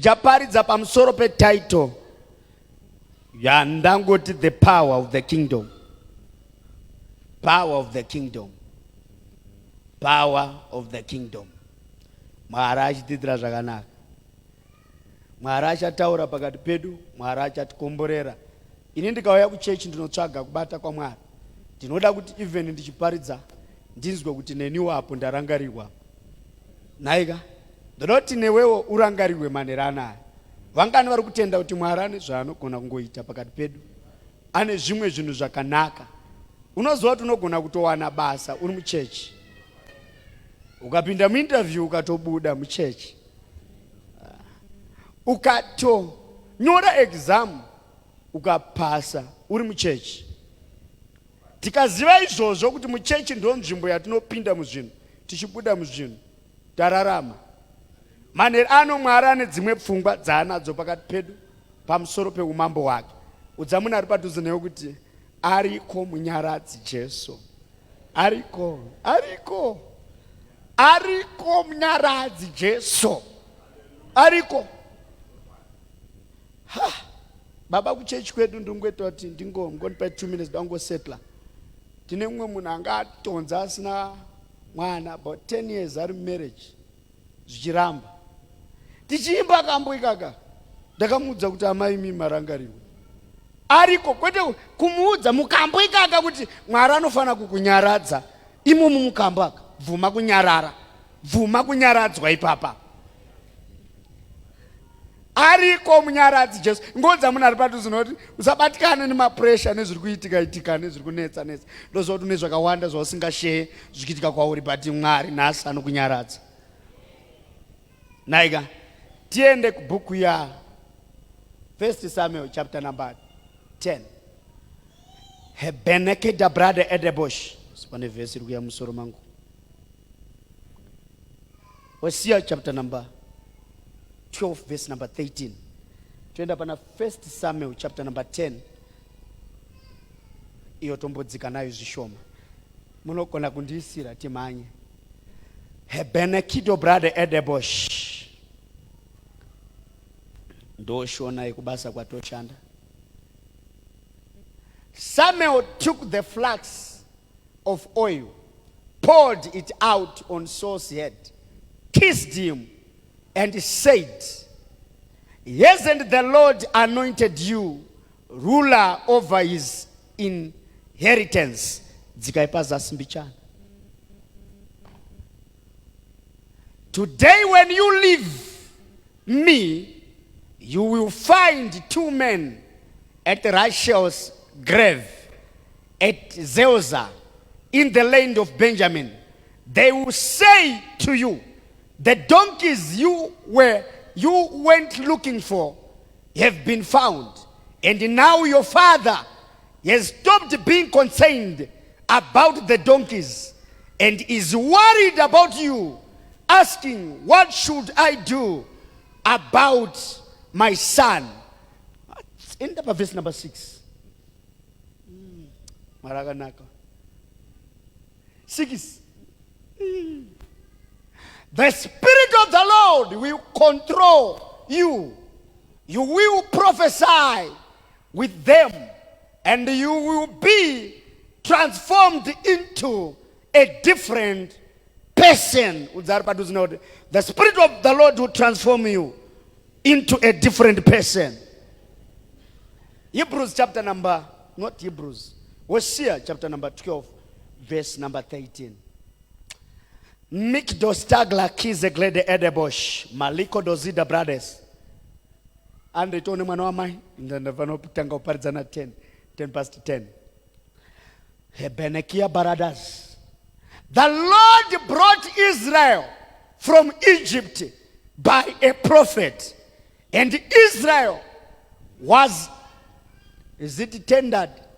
ndichaparidza pamusoro petitle yandangoti the power of the kingdom. Power of the kingdom. Power of the kingdom. Mwari achitiitira zvakanaka. Mwari achataura pakati pedu, Mwari achatikomborera. Ini ndikauya kuchechi ndinotsvaga kubata kwa Mwari. Ndinoda kuti even ndichiparidza ndinzwe kuti neniwo apo ndarangarirwa. Naika ndinoti newewo urangarirwe manera anaya. Vangani vari kutenda kuti Mwari ane zvaanogona kungoita pakati pedu. Ane zvimwe zvinhu zvakanaka. Unoziva kuti unogona kutowana basa uri muchechi. Ukapinda muinterview ukatobuda muchechi. Ukatonyora exam ukapasa uri muchechi. Tikaziva izvozvo kuti muchechi ndo nzvimbo yatinopinda muzvinhu, tichibuda muzvinhu, tararama. Manera ano Mwari ane dzimwe pfungwa dzaanadzo pakati pedu pamusoro peumambo hwake. Udzamuna ari padhuze newe kuti ariko munyaradzi Jesu. Ariko munyaradzi Jesu. Ariko. Baba kuchechi kwedu ndingweta kuti ngonipa 2 minutes dangosetla. Tine mumwe munhu angatonza asina mwana about 10 years ari marriage. Zvichiramba. Tichiimba kambo ikaka. Ndakamuudza kuti amai mimi marangariwe. Ariko kwete kumuudza mukambo ikaka kuti Mwari anofana kukunyaradza. Imomo mukambo aka. Bvuma kunyarara. Bvuma kunyaradzwa ipapa. Ariko munyaradzi Jesu. Ngodza munhu ari padhuze noti usabatikane nemapressure nezviri kuitika nezviri kunetsa. Ndozoti une zvakawanda zvausingashaye zvichiitika kwauri but Mwari nhasi anokunyaradza. Naika tiende kubhuku ya 1 Samuel chapter number 10. Hebenekeda brother Edebosh. Sipane verse iri kuya musoro mangu. Hosea chapter number 12 verse number 13. Tuenda pana 1 Samuel chapter number 10. Iyo tombodzika nayo zvishoma. Munogona kundiisira timanye. Hebenekido brother Edebosh. Ndoshona yekubasa kwatoshanda. Samuel took the flask of oil, poured it out on Saul's head, kissed him, and said, "Hasn't the Lord anointed you ruler over his inheritance?" Today when you leave me, you will find 2 men at Rachel's grave at Zelzah in the land of Benjamin. They will say to you, "The donkeys you went looking for have been found, and now your father has stopped being concerned about the donkeys and is worried about you, asking, 'What should I do about my son?'" End up verse number 6. Maraganaka. 6. The Spirit of the Lord will control you. You will prophesy with them, and you will be transformed into a different person. The Spirit of the Lord will transform you into a different person. Hebrews chapter number, not Hebrews, Hosea chapter number 12, verse number 13. Mikdo stagla kize glede Edebosh, maliko dozida brothers. And it only mwana wa mai, ndavano pitanga uparizana 10 past 10. Hebenekia brothers. The Lord brought Israel from Egypt by a prophet, and Israel was,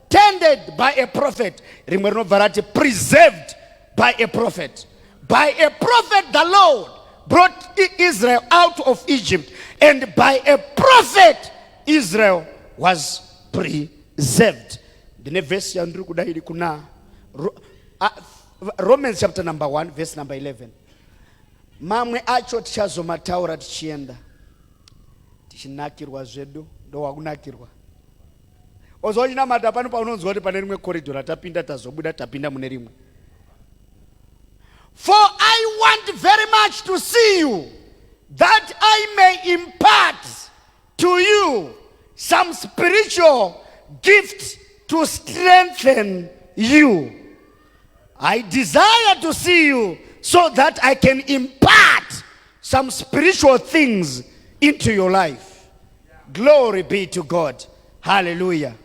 tended by a prophet. Remember, preserved by a prophet. By a prophet, the Lord brought Israel out of Egypt, and by a prophet, Israel was preserved. The verse Romans chapter number 1, verse number 11. Mamwe acho tichazomataura tichienda. tichinakirwa zvedu ndowakunakirwa. Ozochinamata pano paunonzwa kuti pane rimwe koridhora tapinda tazobuda tapinda mune rimwe. For I want very much to see you, that I may impart to you some spiritual gift to strengthen you. I desire to see you so that I can impart some spiritual things into your life. Glory be to God. Hallelujah.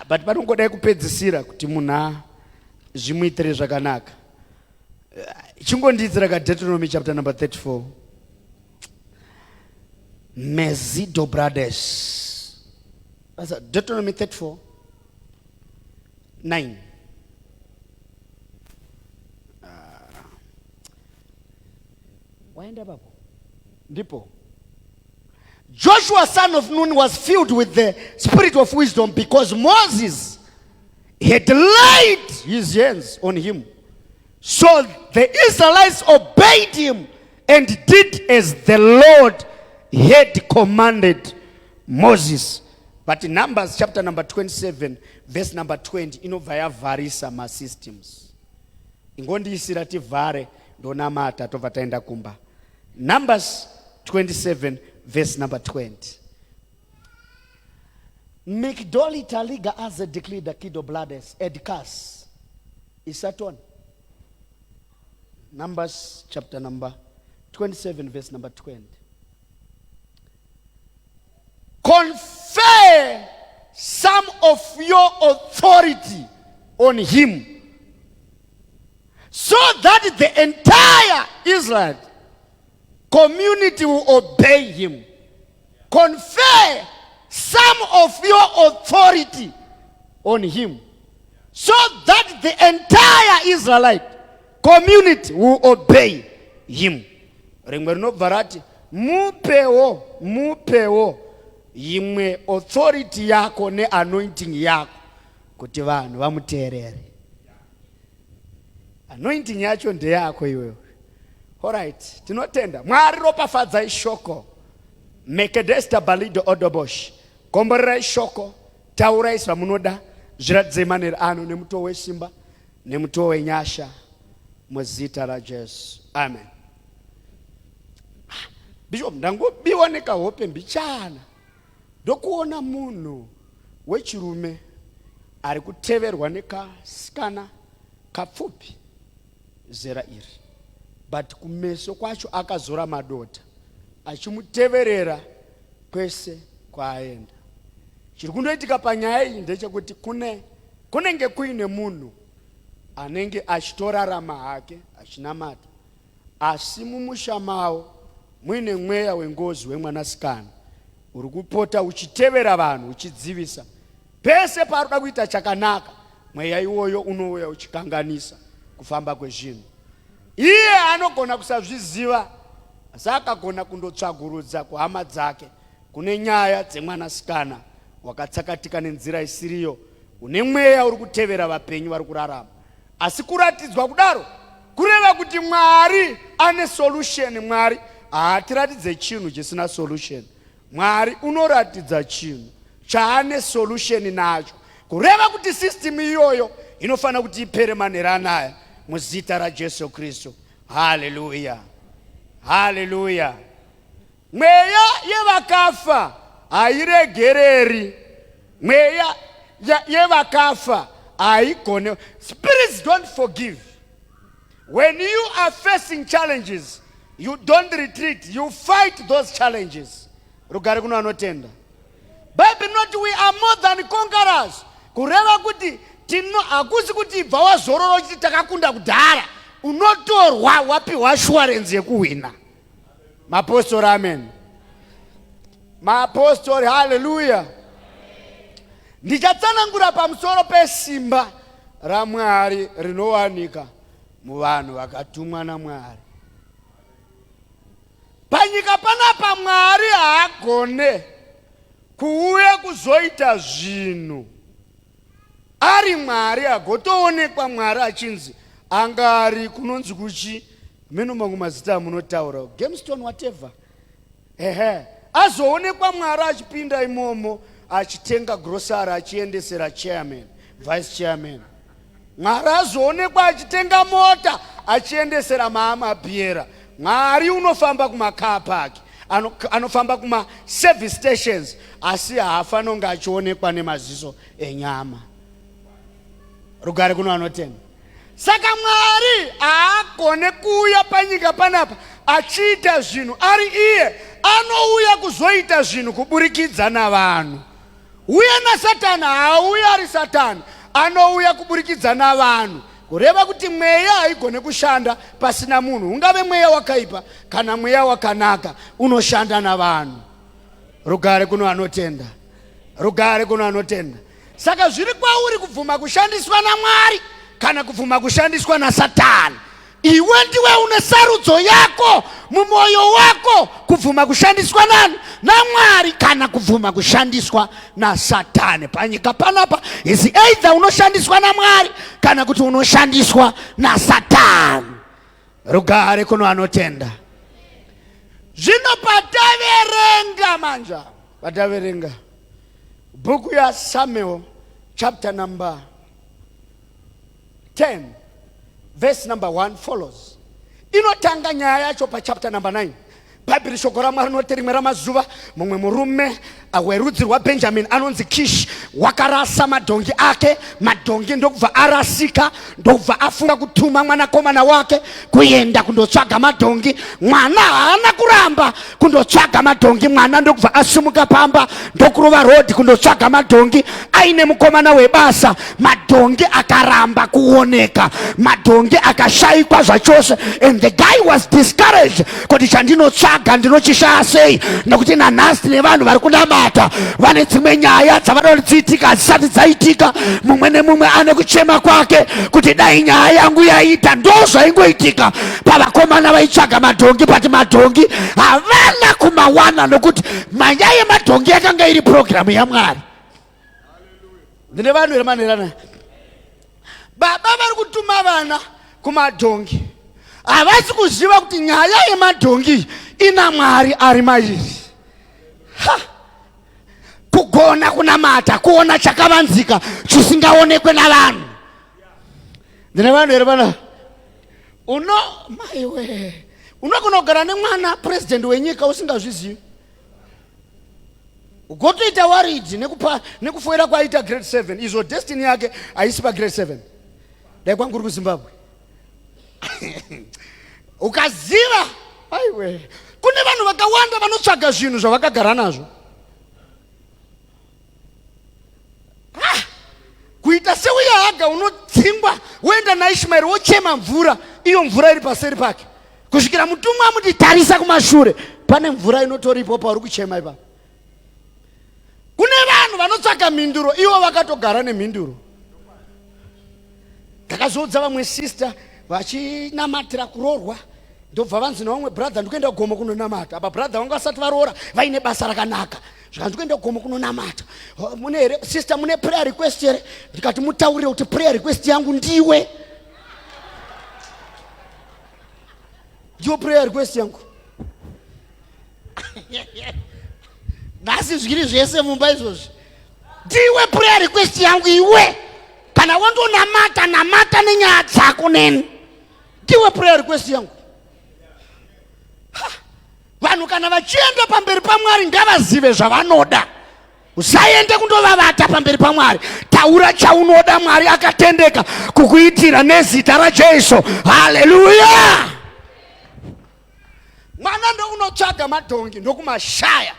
But panongodai kupedzisira kuti munhu zvimuitire zvakanaka. Chingondizira ka Deuteronomy chapter number 34. Mezido brothers. That's Deuteronomy 34. 9. Waenda papo. Ndipo. Joshua son of Nun was filled with the spirit of wisdom because Moses had laid his hands on him. So the Israelites obeyed him and did as the Lord had commanded Moses. But in Numbers chapter number 27 verse number 20 inovaya varisa ma systems. Ingondisira tivhare ndonamata tobva taenda kumba. Numbers 27 verse number 20. Migdoli taliga as a declared the kid of blooders edkas isaton. Numbers chapter number 27 verse number 20. Confer some of your authority on him, so that the entire Israel community will obey him. Confer some of your authority on him, so that the entire Israelite community will obey him. Rimwe rinobva rati mupewo yimwe authority yako ne anointing yako kuti vanhu vamuteerere. Anointing yacho ndeyako iwewe. Alright, tinotenda. Mwari ropafadzai shoko. Mekedesta balido odobosh. Komborerai shoko. Taurai zvamunoda. Zviratidzei manero ano nemuto wesimba nemuto wenyasha muzita raJesu. Amen. Bishop ndangobiwa nekahope mbichana. Ndokuona munhu wechirume ari kuteverwa nekasikana kapfupi zera iri. But kumeso kwacho akazora madota achimuteverera kwese kwaaenda. Chiri kundoitika panyaya iyi ndechekuti kunenge kuine munhu anenge achitorarama hake achinamata, asi mumusha mawo muine mweya wengozi wemwanasikana uri kupota uchitevera vanhu uchidzivisa. Pese paroda kuita chakanaka mweya iwoyo unouya uchikanganisa kufamba kwezvinhu. Iye anogona kusazviziva, asi akagona kundotsvagurudza kuhama dzake kune nyaya dzemwanasikana wakatsakatika nenzira isiriyo, une mweya uri kutevera vapenyu vari kurarama. Asi kuratidzwa kudaro kureva kuti Mwari ane solution. Mwari haatiratidze chinhu chisina solution. Mwari unoratidza chinhu chaane solution nacho, kureva kuti system iyoyo inofana kuti ipere manhero anaya muzita raJesu Kristu. Hallelujah. Hallelujah. Mweya yevakafa hairegereri. Mweya yevakafa haigone. Spirits don't forgive. When you are facing challenges, you don't retreat, you fight those challenges. Rugare kuno anotenda. Bible not we are more than conquerors. Kureva kuti tino akusi kuti ibva wazororo kuti takakunda kudhara, unotorwa wapiwa assurance yekuwina. Mapostori amen. Mapostori hallelujah. Ndichatsanangura pamusoro pesimba raMwari rinowanika muvanhu vakatumwa naMwari. Panyika panapa Mwari haagone kuuya kuzoita zvinhu ari Mwari agotoonekwa Mwari achinzi angari kunonzi kuchi meno mangu mazita munotaura Gemstone whatever. azoonekwa Mwari achipinda imomo achitenga grocery achiendesera chairman, vice chairman. Mwari azoonekwa achitenga mota achiendesera maamabhiera. Mwari unofamba kumacar park, anofamba kuma service stations, asi haafanonga achionekwa nemaziso enyama. Rugare kuno anotenda. Saka Mwari haagone kuuya panyika panapa achiita zvinhu ari iye, anouya kuzoita zvinhu kuburikidza navanhu. Uye naSatani haauya ari Satani, anouya kuburikidza navanhu. Kureva kuti mweya haigone kushanda pasina munhu, ungave mweya wakaipa kana mweya wakanaka, unoshanda navanhu. Rugare kuno anotenda. Rugare kuno anotenda. Saka zviri kwauri kubvuma kushandiswa naMwari kana kubvuma kushandiswa naSatani. Iwe ndiwe une sarudzo yako mumwoyo wako kubvuma kushandiswa nani? naMwari kana kubvuma kushandiswa naSatani. Panyika panapa is either unoshandiswa naMwari kana kuti unoshandiswa naSatani. Rugare kuno anotenda. Zvino pataverenga manja, pataverenga bhuku yaSamuel chapter number 10 verse number 1 follows. Inotanga nyaya yacho pa chapter number 9. Bhaibheri shoko raMwari rinoti rimwe ramazuva mumwe murume werudzi rwaBhenjamini anonzi Kishi wakarasa madhongi ake. Madhongi ndokubva arasika, ndokubva afunga kutuma mwanakomana wake kuenda kundotsvaga madhongi. Mwana haana kuramba kundotsvaga madhongi. Mwana ndokubva asimuka pamba ndokurova rodhi kundotsvaga madhongi aine mukomana webasa. Madhongi akaramba kuoneka, madhongi akashayikwa zvachose, and the guy was discouraged kuti chandinotsvaga ndinochishaya sei, nekuti nanhasi nevanhu vari kunamata vane dzimwe nyaya dzavanoda dziitika dzisati dzaitika. Mumwe nemumwe ane kuchema kwake kuti dai nyaya yangu yaita. Ndo zvaingoitika pavakomana vaitsvaga madhongi, pati madhongi havana kumawana nokuti manyaya yemadhongi yakanga iri programu yaMwari. Ndine vanhu here manherana. Baba vari kutuma vana kumadhongi, havasi kuziva kuti nyaya yemadhongi ina Mwari ari mairi. Kugona kunamata, kuona chakavanzika chisingaonekwe navanhu. Ndine vanhu here vana. Maiwe, unogona kugara nemwana president wenyika usingazvizivi. Ugotoita waridhi nekufoira kwaita grade 7. Izvo destiny yake haisi pa grade 7. Dai kwangu uri kuZimbabwe. Ukaziva, aiwe, kune vanhu vakawanda vanotsvaga zvinhu zvavakagara nazvo. Kuita seuya haga unotsingwa woenda naIshmaeri wochema mvura, iyo mvura iri paseri pake. Kusvikira mutumwa amuti tarisa kumashure, pane mvura inotoripo pauri kuchema ipapo. Kune vanhu vanotsvaga mhinduro, ivo vakatogara nemhinduro. Ndakazodza vamwe sister vachinamatira kuroorwa, ndobva vanzi naumwe brother ndikuenda kugomo kunonamata. Apa brother vangu vasati varoora vaine basa rakanaka, zvika ndikuenda kugomo kunonamata. Mune here sister, mune prayer request here? Ndikati mutaurire kuti prayer request yangu ndiwe. Ndiyo prayer request yangu. Nasi zviri zvese mumba izvozvi. Ndiwe prayer request yangu iwe. Kana wandonamata namata nenyaya dzako neni. Ndiwe prayer request yangu. Vanhu kana vachienda pamberi paMwari ngavazive zvavanoda. Usaende kundovavata pamberi paMwari. Taura chaunoda, Mwari akatendeka kukuitira nezita raJesu. Haleluya. Mwana ndo unotsvaga madhongi ndokumashaya.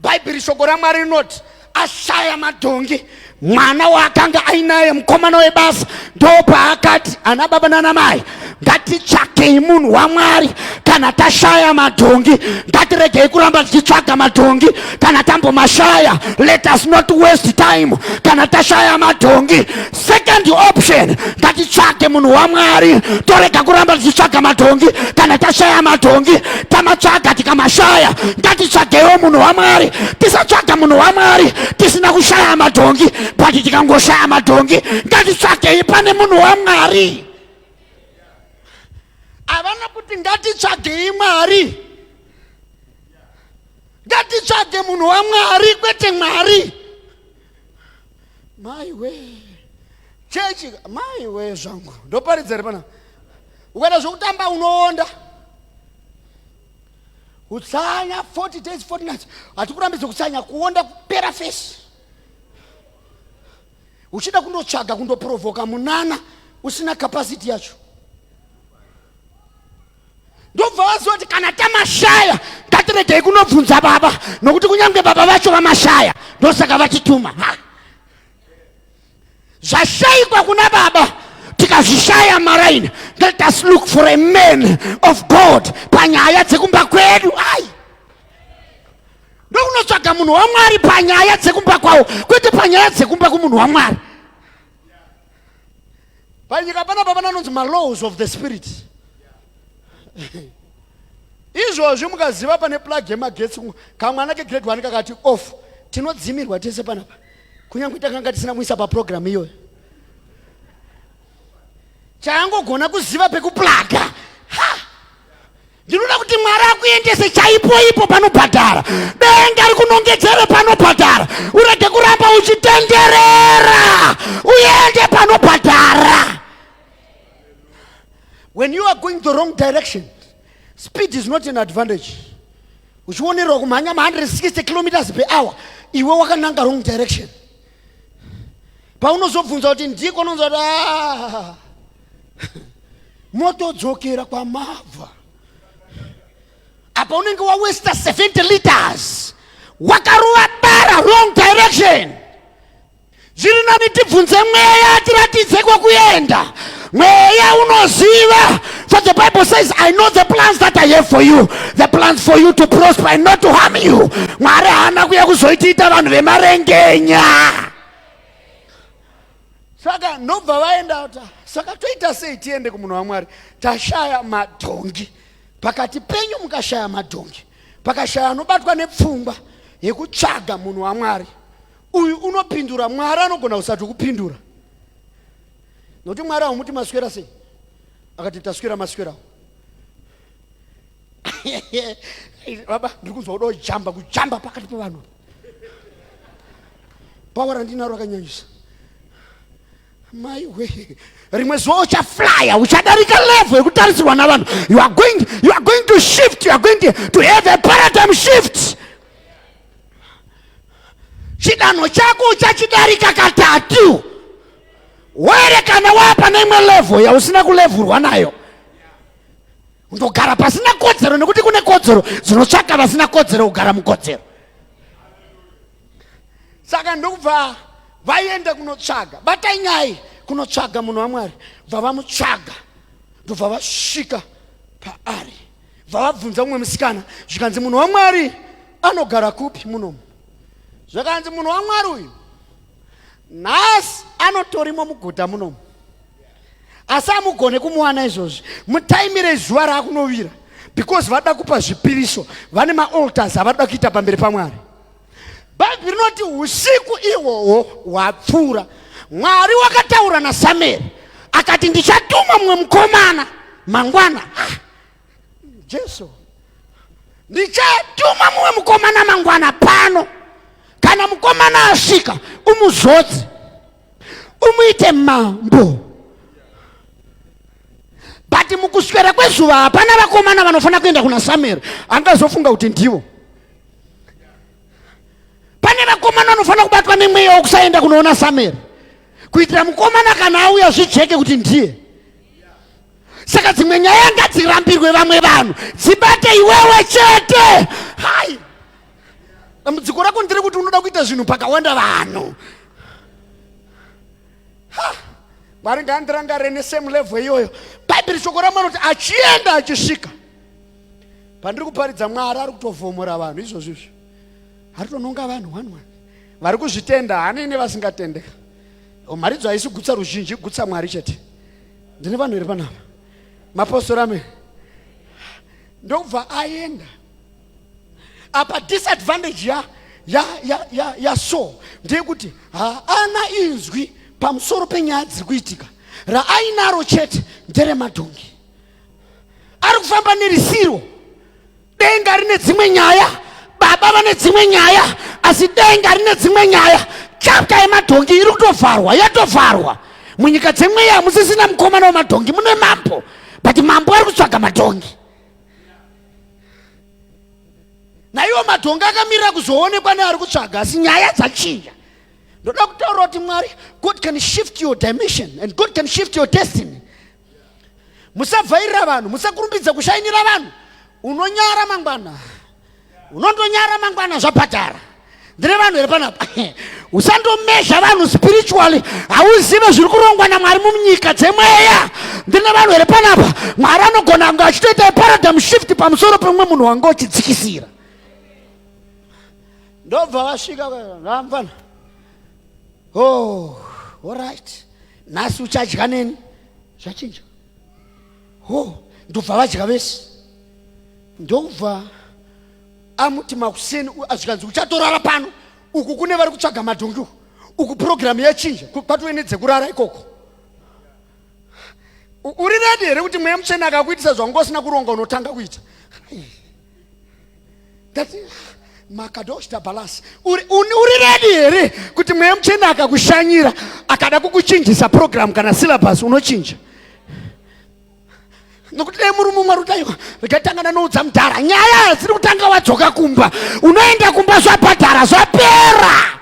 Bhaibheri shoko raMwari rinoti ashaya madhongi. Mwana wakanga ainaye mukomana webasa ndopaakati ana baba nana mai, ngatitsvakei munhu waMwari kana tashaya madhongi. Ngatiregei kuramba tichitsvaga madhongi kana tambomashaya. Let us not waste time kana tashaya madhongi. Second option, ngatitsvage munhu waMwari. Torega kuramba tichitsvaga madhongi kana tashaya madhongi. Tamatsvaga tikamashaya, ngatitsvagewo munhu waMwari. Tisatsvaga munhu waMwari tisina kushaya madhongi, but tikangoshaya madhongi ngatitsvagei pane munhu waMwari. Havana kuti ngatitsvagei Mwari, ngatitsvage munhu waMwari kwete Mwari. Maiwe chechi, maiwe zvangu ndoparidzere pana. Ukaita zvokutamba unoonda. Kutsanya 40 days 40 nights. Hatikurambidze kutsanya, kuonda kupera fesi. Uchida kundotsvaga kundoprovoka munana usina capacity yacho. Ndobva waziva kuti kana tamashaya ngatiregei kunobvunza baba, nokuti kunyange baba vacho vamashaya ndosaka vatituma. Zvashayikwa kuna baba tikazvishaya maraini. Let us look for a man of God panyaya dzekumba kwedu. Ai, ndokunotsvaga munhu waMwari panyaya dzekumba kwawo, kwete panyaya dzekumba kumunhu waMwari. Panyika panapa panonzi ma-laws of the spirit. Izvozvi mukaziva pane plug yemagetsi kamwana kegrade 1 kakati off, tinodzimirwa tese panapa, kunyange takanga tisina muisa paprogramu iyoyo. Chaangogona kuziva pekuplaga. Ndinoda kuti Mwari akuendese chaipo ipo panobhadhara. Denga rikunongedzere panobhadhara. Urege kuramba uchitenderera, uende panobhadhara. When you are going the wrong direction, speed is not an advantage. Uchionera kumhanya 160 kilometers per hour, iwe wakananga wrong direction. Paunozobvunza kuti ndiko unonzwa moto dzokera kwamabva. Apa unenge wawesta 70 liters. Wakaruwa bara wrong direction. Zviri nani tibvunze mweya tiratidze kwekuenda. Mweya unoziva. For the Bible says, I know the plans that I have for you. The plans for you to prosper and not to harm you. Mwari hana kuya kuzoitiita vanhu vemarengenya. Saka nobva vaenda uta. Saka toita sei tiende kumunhu waMwari? Tashaya madhongi. Pakati penyu mukashaya madhongi, pakashaya anobatwa nepfungwa yekutsvaga munhu waMwari, uyu unopindura. Mwari anogona kusati kupindura. Nokuti Mwari hamuti maswera sei? Akati taswera maswerawo. Baba ndiri kunzwa kuda kujamba pakati pevanhu. Pawa randinaro rakanyanyisa. Maiwe, rimwe zuva uchaflya, uchadarika level yekutarisirwa navanhu. You are going to shift, you are going to have a paradigm shift. Chidanho chako uchachidarika katatu. Were kana wapa neimwe level yausina kulevhurwa nayo, undogara pasina kodzero, nekuti kune kodzero dzinotsvaka vasina kodzero kugara mukodzero. Saka ndokubva vaenda kunotsvaga. Batai nyai kunotsvaga munhu waMwari. Bva vamutsvaga, ndobva vasvika paari. Bva vabvunza mumwe musikana zvikanzi munhu waMwari anogara kupi munomu? Zvakanzi munhu waMwari uyu nhasi anotorimo muguta munomu, asi amugone kumuwana izvozvi. Mutaimire zuva raakunovira, because vada kupa zvipiriso, vane maaltars avada kuita pamberi paMwari. Bhaibheri rinoti usiku ihwohwo hwapfuura, Mwari wakataura naSamueri akati ndichatuma mumwe mukomana mangwana. Jesu, ndichatuma mumwe mukomana mangwana pano. Kana mukomana asvika umuzodze, umuite mambo. But mukuswera kwezuva hapana vakomana vanofana kuenda kuna Samueri angazofunga kuti ndivo. Pane vakomana vanofana kubatwa nemweya wokusaenda kunoona Samueri, kuitira mukomana kana auya zvijeke kuti ndiye. Saka dzimwe nyaya ngadzirambirwe vamwe vanhu, dzibate iwewe chete. Hai, dambudziko rako ndiri kuti unoda kuita zvinhu pakawanda vanhu. Mwari ngaandirangare nesame level iyoyo. Bhaibheri shoko raMwari kuti achienda achisvika, pandiri kuparidza Mwari ari kutovhomora vanhu izvozvizvi. Ari kutononga vanhu one vari kuzvitenda, hanene vasingatendeka. Mharidzo haisi kugutsa ruzhinji, kugutsa Mwari chete. Ndine vanhu here panapa, mapostori amene. Ndokubva aenda apa. Disadvantage ya Saul ndeyekuti haana inzwi pamusoro penyaya dziri kuitika. Raainaro chete nderemadhongi. Ari kufamba nerisiro, denga rine dzimwe nyaya, baba vane dzimwe nyaya, asi denga rine dzimwe nyaya. Chapter yemadhongi iri kutovharwa, yatovharwa. Munyika dzemweya musisina mukomana wemadhongi, mune mambo, but mambo ari kutsvaga madhongi. Naiwo madhongi akamirira kuzoonekwa neari kutsvaga, asi nyaya dzachinja. Ndoda kutaura kuti Mwari, God can shift your dimension and God can shift your destiny. Musabvairira vanhu, musakurumbidza kushainira vanhu. Unonyara mangwana, unondonyara mangwana zvabhadhara. Ndine vanhu here panapa. Usandomezha vanhu spiritually, hauzive zviri kurongwa naMwari munyika dzemweya. Ndine vanhu here panapa. Mwari anogona kunge achitoita paradigm shift pamusoro pemumwe munhu wanga uchidzikisira. Ndobva vasvika ramfana. Oh, all right. Nhasi uchadya neni? Zvachinja. Oh, ndobva vadya vese. Ndobva amuti makuseni azvikanzi uchatorara pano. Uku kune vari kutsvaga madhongi. Uku program yachinja. Patoenedze kurara ikoko. Uri ready here kuti mweya mutsvene akakuitisa zvanga usina kuronga unotanga kuita? Makadoshta balasi. Uri ready here kuti mweya mutsvene akakushanyira akada kukuchinjisa program kana syllabus unochinja? Nokuti murume umwe rutaiwa rikatangana noudza mudhara, nyaya dziri kutanga wadzoka kumba, unoenda kumba zvabhadhara zvapera.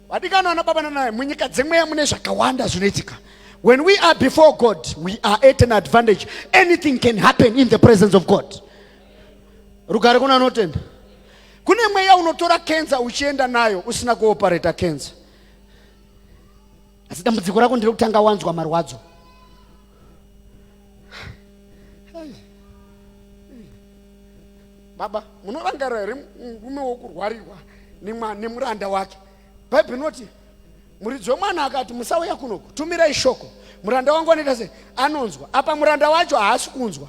Vadikana vana baba nanaye, munyika dzemweya mune zvakawanda zvinoitika. When we are before God, we are at an advantage. Anything can happen in the presence of God. Rugare kuna notenda. Kune mweya unotora cancer uchienda nayo usina kuoperate cancer. Asi dambudziko rako ndiri kutanga wanzwa marwadzo. Baba, munorangarira here murume wokurwarirwa nemuranda wake. Bhaibheri inoti muridzi wemwana akati musauya kunoku, tumirai shoko. Muranda wangu anoita sei? Anonzwa. Apa muranda wacho haasi kunzwa.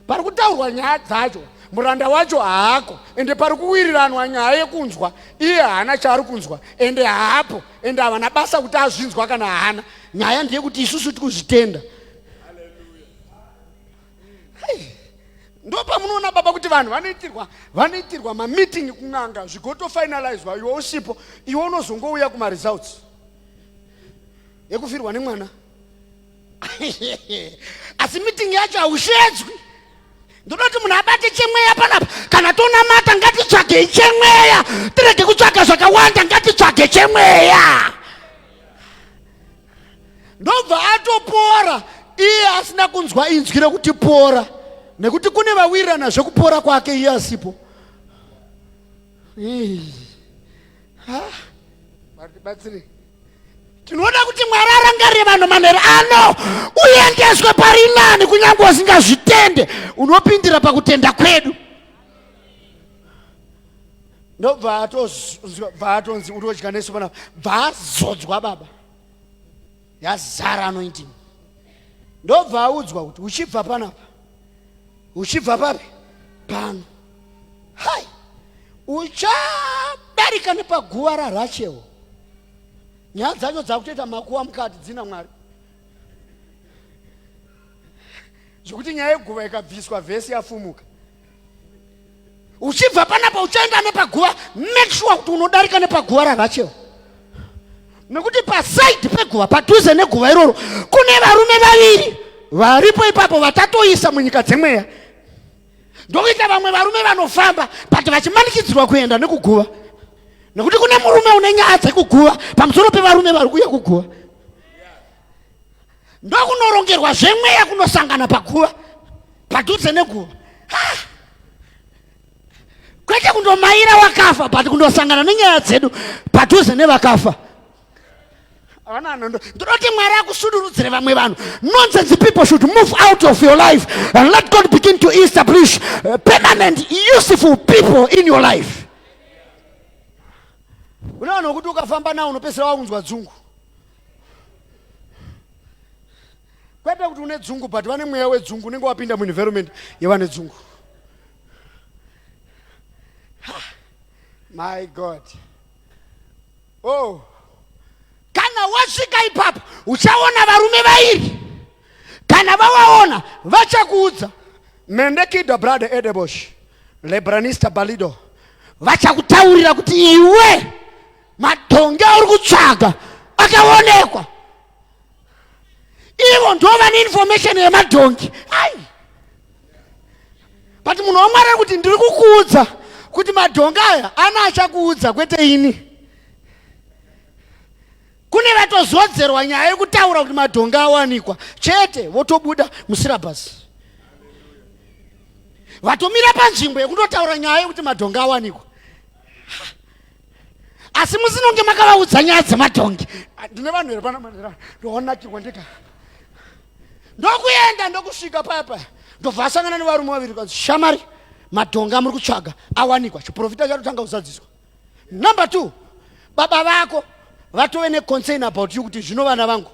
Pari kutaurwa nyaya dzacho, muranda wacho haako, ende pari kuwiriranwa nyaya yekunzwa, iye haana chaari kunzwa, ende haapo, ende havana basa kuti azvinzwa kana haana. Nyaya ndiye kuti isusu tikuzvitenda. Ndo pamunoona baba kuti vanhu vanoitirwa mameeting kun'anga zvigotofinalizwa, iwe usipo, iwe unozongouya kumaresults ekufirwa nemwana. Asi meeting yacho haushedzwi. Ndinoti munhu abate chemweya panapa. Kana tonamata ngatitsvage chemweya, tirege kutsvaga zvakawanda, ngatitsvage chemweya. Ndobva atopora iye asina kunzwa inzwi rekuti pora, nekuti kune vawirirana zvekupora kwake iye asipo. Batsiri. Tinoda kuti Mwari arangarire vanhu manheru ano, uendeswe pari nani kunyange usingazvitende, unopindira pakutenda kwedu. Ndobva atonzi udodya nesu panapa, bvazodzwa baba, yazara anointing. Ndobva audzwa kuti uchibva panapa, uchibva papi? Pano. Hai, uchadarika nepaguva raRachel. Nyaya dzacho dzakutoita makuva mukati dzina Mwari. Zvekuti nyaya yeguva ikabviswa vhesi yafumuka. Uchibva panapa uchaenda nepaguva, make sure kuti unodarika nepaguva raRachel. Nekuti pasaidi peguva, padhuze neguva iroro, kune varume vaviri varipo ipapo vatatoisa munyika dzemweya. Ndokuita vamwe varume vanofamba but vachimanikidzirwa kuenda nekuguva. Nekuti kune murume une nyaya dzekuguva pamusoro pevarume vari kuuya kuguva. Ndokunorongerwa zvemweya kunosangana paguva, padhuze neguva. Kwete kundomaira wakafa, but kundosangana nenyaya dzedu padhuze nevakafa. Ndinoti Mwari akusudurudzire vamwe vanhu. Nonsense people should move out of your life and let God begin to establish permanent, useful people in your life. Unaona kuti ukafamba nawo unopesera waunzwa dzungu. Kwete kuti une dzungu, but vane mweya wedzungu, unenge wapinda muenvironment yevane dzungu. My God. Oh. Kana wasvika ipapo uchaona varume vairi. Kana vawaona vachakuudza Mendeki da brother Edebosh, Lebranista Balido. Vachakutaurira kuti iwe madhongi uri kutsvaga akaonekwa. Ivo ndova neinformation yemadhongi. Ai. But munhu wamwari kuti ndiri kukuudza kuti madhongi aya ana achakuudza kwete ini. Kune vatozodzerwa nyaya yekutaura kuti madhongi awanikwa chete votobuda musirabhasi. Vatomira panzvimbo yekundotaura nyaya yekuti madhongi awanikwa. Asi musinonge makavaudza nyaya dzemadhongi. Ndine vanhu here pana manhera ndoonakirwa ndika. Ndokuenda ndokusvika papa. Ndobva asangana nevarume vaviri kuti shamari madhongi amuri kutsvaga awanikwa. Chiprofita chatotanga kuzadziswa. Number 2, baba vako vatove neconcern about you kuti zvino vana vangu.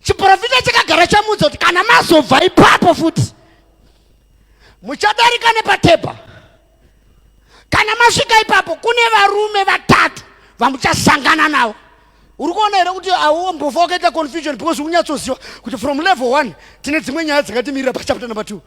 Chiprofita chakagara chamuudza kuti kana mazobva ipapo futi muchadarika nepatebha. Kana masvika ipapo kune varume 3 vamuchasangana navo. Uri kuona here kuti haumbofo wakaita confusion because unyatsoziva kuti from level 1 tine dzimwe nyaya dzakatimirira pachapter number 2.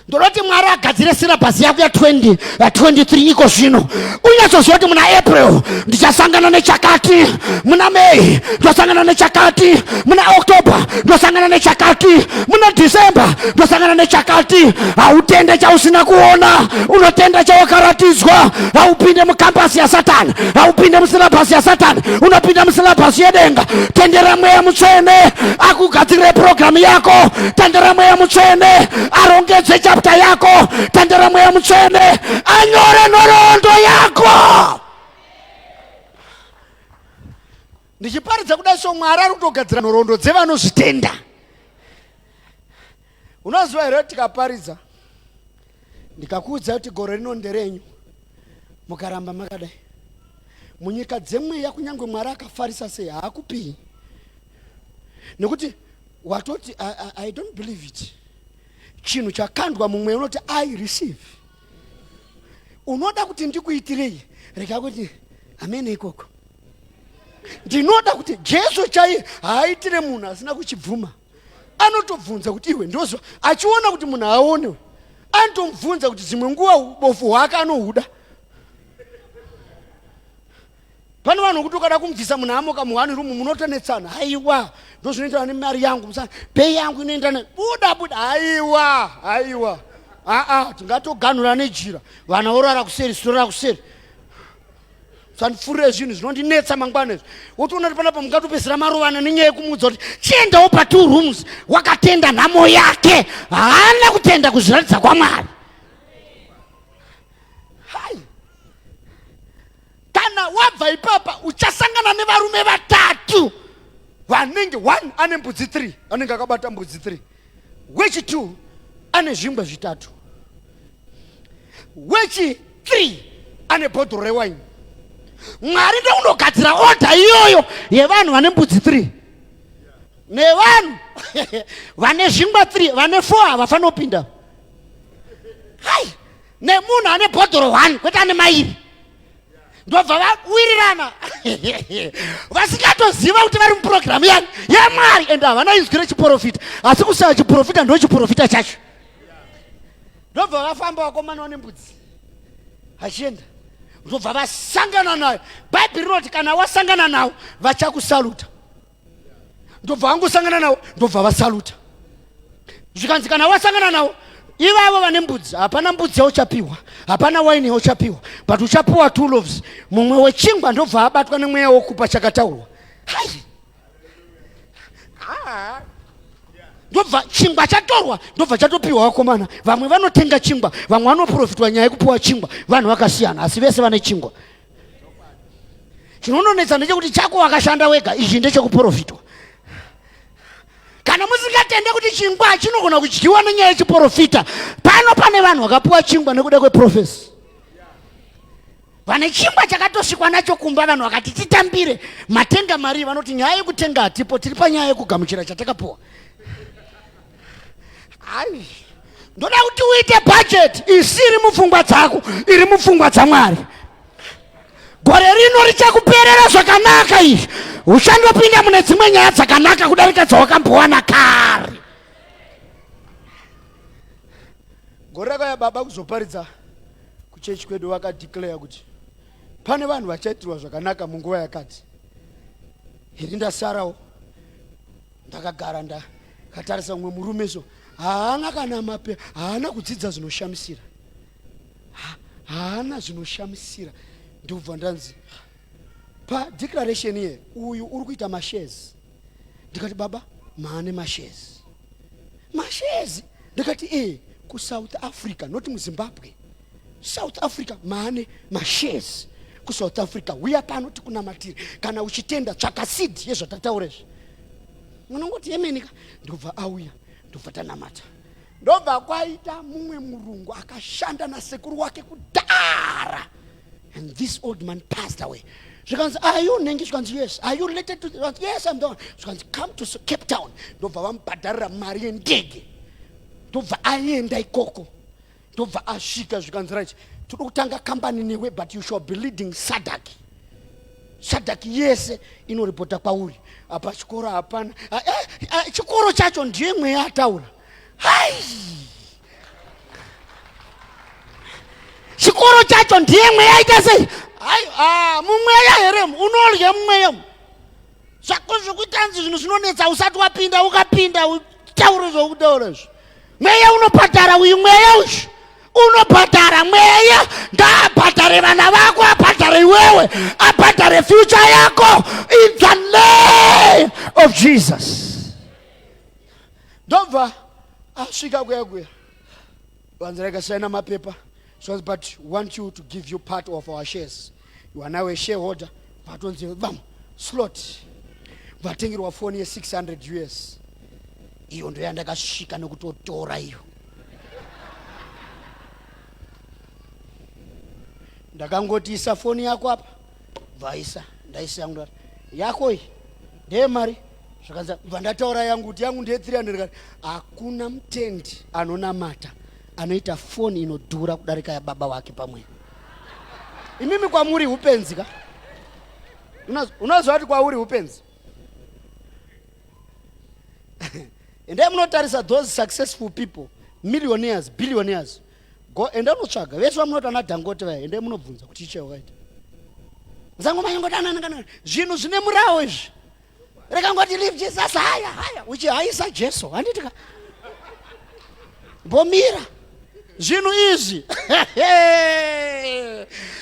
Ndoroti Mwari agadzire syllabus yako ya 23 iko zvino. Unyatsoziva kuti muna April ndichasangana nechakati, muna May ndosangana nechakati, muna October ndosangana nechakati, muna December ndosangana nechakati. Hautende chausina kuona, unotenda chawakaratidzwa. Haupinde mukampasi ya Satani, haupinde musyllabus ya Satani, unopinda musyllabus yedenga. Tendera Mweya Mutsvene akugadzirire program yako. Tendera Mweya Mutsvene arongedze chapter yako. Tendera Mweya Mutsvene anyore nhoroondo yako. Ndichiparidza kudai so Mwari ari kutogadzira nhoroondo dzevanozvitenda. Unoziva here tikaparidza ndikakuudza kuti gore rino nderenyu mukaramba makadai munyika dzemweya kunyange Mwari akafarisa sei haakupi. Nekuti watoti I don't believe it. Chinhu chakandwa mumweya unoti I receive. Unoda kuti ndikuitirei? Rega kuti amen ikoko. Ndinoda kuti Jesu chaiye haaitire munhu asina kuchibvuma. Anotobvunza kuti iwe ndozva. Achiona kuti munhu aonewe anotomubvunza kuti dzimwe nguva ubofu hwake anohuda. Pane vanhu kuti ukada kumubvisa munhu amoka muhani rumu munotonetsana. Haiwa ndozvinoita nemari yangu musana pei yangu inoenda buda haiwa tingatoganhura nejira vana vorara kuseri sitorara kuseri. Sandifurire zvinhu zvinondinetsa mangwana izvi. Wotoona kuti panapa mungatopedzera marovana nenyaya yekumuudza kuti chiendawo pa2 rooms wakatenda nhamo yake, haana kutenda kuzviratidza kwaMwari. Hai. Kana wabva ipapa uchasangana nevarume 3 vanenge 1 ane mbudzi 3 anenge akabata mbudzi 3, wechi 2 ane zvingwa 3, wechi 3 ane bhodhoro rewaini. Mwari ndounogadzira order iyoyo yevanhu vane mbudzi 3 nevanhu vane zvingwa 3 vane 4 havafanopinda. Hai, nemunhu ane bhodhoro 1 kwete ane mairi. Ndobva vawirirana vasingatoziva kuti vari muprogramu yaMwari ende havana izwi rechiprofita, asi kusava chiprofita ndo chiprofita chacho. Ndobva vafamba vakomana vane mbudzi achienda, ndobva vasangana nayo. Bhaibheri rinoti kana wasangana navo vachakusaluta. Ndobva vangosangana navo ndobva vasaluta. Zvikanzi kana wasangana navo ivavo vane mbudzi, hapana mbudzi yauchapiwa, hapana waini yauchapiwa, but uchapiwa 2 loaves. Mumwe wechingwa ndobva abatwa nemweya wokupa chakataurwa. Hai. Ndobva chingwa chatorwa ndobva chatopiwa vakomana. Vamwe vanotenga chingwa, vamwe vanoprofitwa nyaya yekupiwa chingwa. Vanhu vakasiyana asi vese vane chingwa. Chinononetsa ndechekuti chako wakashanda wega, izvi ndechekuprofitwa. Kana musingatende kuti chingwa chinogona kudyiwa nenyaya yechiprofita, pano pane vanhu vakapiwa chingwa nekuda kweprofesi. Vane chingwa chakatosvikwa nacho kumba, vanhu vakati titambire matenga mari, vanoti nyaya yekutenga hatipo, tiri panyaya yekugamuchira chatakapiwa. Ai, ndoda kuti uite budget isiri mupfungwa dzako, iri mupfungwa dzaMwari. Gore rino richakuperera zvakanaka izvi. Uchandopinda mune dzimwe nyaya dzakanaka kudarika dzawakambowana kare. Gore kaya baba kuzoparidza kuchechi kwedu vakadeclare kuti pane vanhu vachaitirwa zvakanaka munguva yakati. Ini ndasarawo ndakagara ndakatarisa umwe murume so haana kana mape, haana kudzidza zvinoshamisira, haana zvinoshamisira. Ndobva ndanzi padeclaration ye uyu uri kuita mashares. Ndikati baba maane mashares. Mashares? Ndikati ku South Africa, not mu Zimbabwe. South Africa maane mashares. Ku South Africa uya pano tikunamatira kana uchitenda tsvaka seed yezvatataurezve. Munongoti yemenika. Ndobva auya ndobva tanamata. Ndobva kwaita mumwe murungu akashanda nasekuru wake kudhara. And this old man passed away. Zvikanzi, are you Nengi? Zvikanzi, yes. Are you related to the... Yes, I'm the one. Zvikanzi, come to Cape Town. Ndobva vamubhadharira mari yendege. Ndobva aenda ikoko. Ndobva asvika zvikanzi, right, tiri kutanga company newe, but you shall be leading SADC. SADC yese inoripota kwauri. Apa chikoro hapana. Chikoro chacho ndiye mweya ataura. Hai! Chikoro chacho ndiye mweya aita sei? Mumweya here unorya mumweya. Zvako zvekutanzi zvinhu zvinonetsa usati wapinda, ukapinda utaure zvokutaura izvo. Mweya unobhadhara uyu mweya uyu. Unobhadhara mweya, ngaabhadhare vana vako, abhadhare iwewe, abhadhare future yako in the name of Jesus. Ndobva asvika kuya vanzi rakasaina mapepa. So, but we want you to give you part of our shares. You are now a shareholder. But once you slot, vatengerwa phone ye 600 US. Iyo ndo yandakashika nekutotora iyo. Ndakangoti isa phone yako apa. Vaisa, ndaisa yangu yako iyi. Ndiye mari. Zvakanza vandataura yangu kuti yangu ndiye 300. Hakuna mtendi anonamata anoita phone inodhura kudarika ya baba wake pamwe. Imimi kwamuri hupenzi ka? Unazwa kuti kwauri hupenzi? Ende munotarisa those successful people, millionaires, billionaires. Go ende munotsvaga. Vese vamunoti ana Dangote vaya, ende munobvunza kuti icho wakaita. Zangu mayongotana zvinhu zvine murawo izvi. Rekangoti live Jesus haya uchihaisa Jesu. Handitika. Bomira. Zvinhu izvi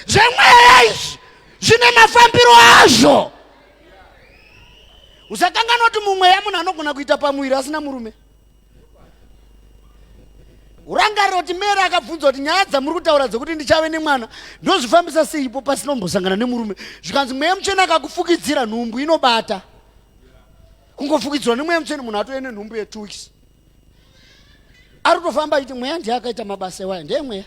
zvemweya izvi zvine mafambiro azvo. Usakangana kuti mumweya munhu anogona kuita pamwiri asina murume. Urangarira kuti mere akabvunza kuti nyaya dzamuri kutaura dzokuti ndichave nemwana ndozvifambisa sei ipo pasina kumbosangana nemurume. Zvikanzi mweya mutsvene akakufukidzira nhumbu inobata. Kungofukidzirwa nemweya mutsvene munhu atoene nhumbu ye 2 weeks. Ari kutofamba achiti mweya ndiye akaita mabasa ewayo, ndiye mweya.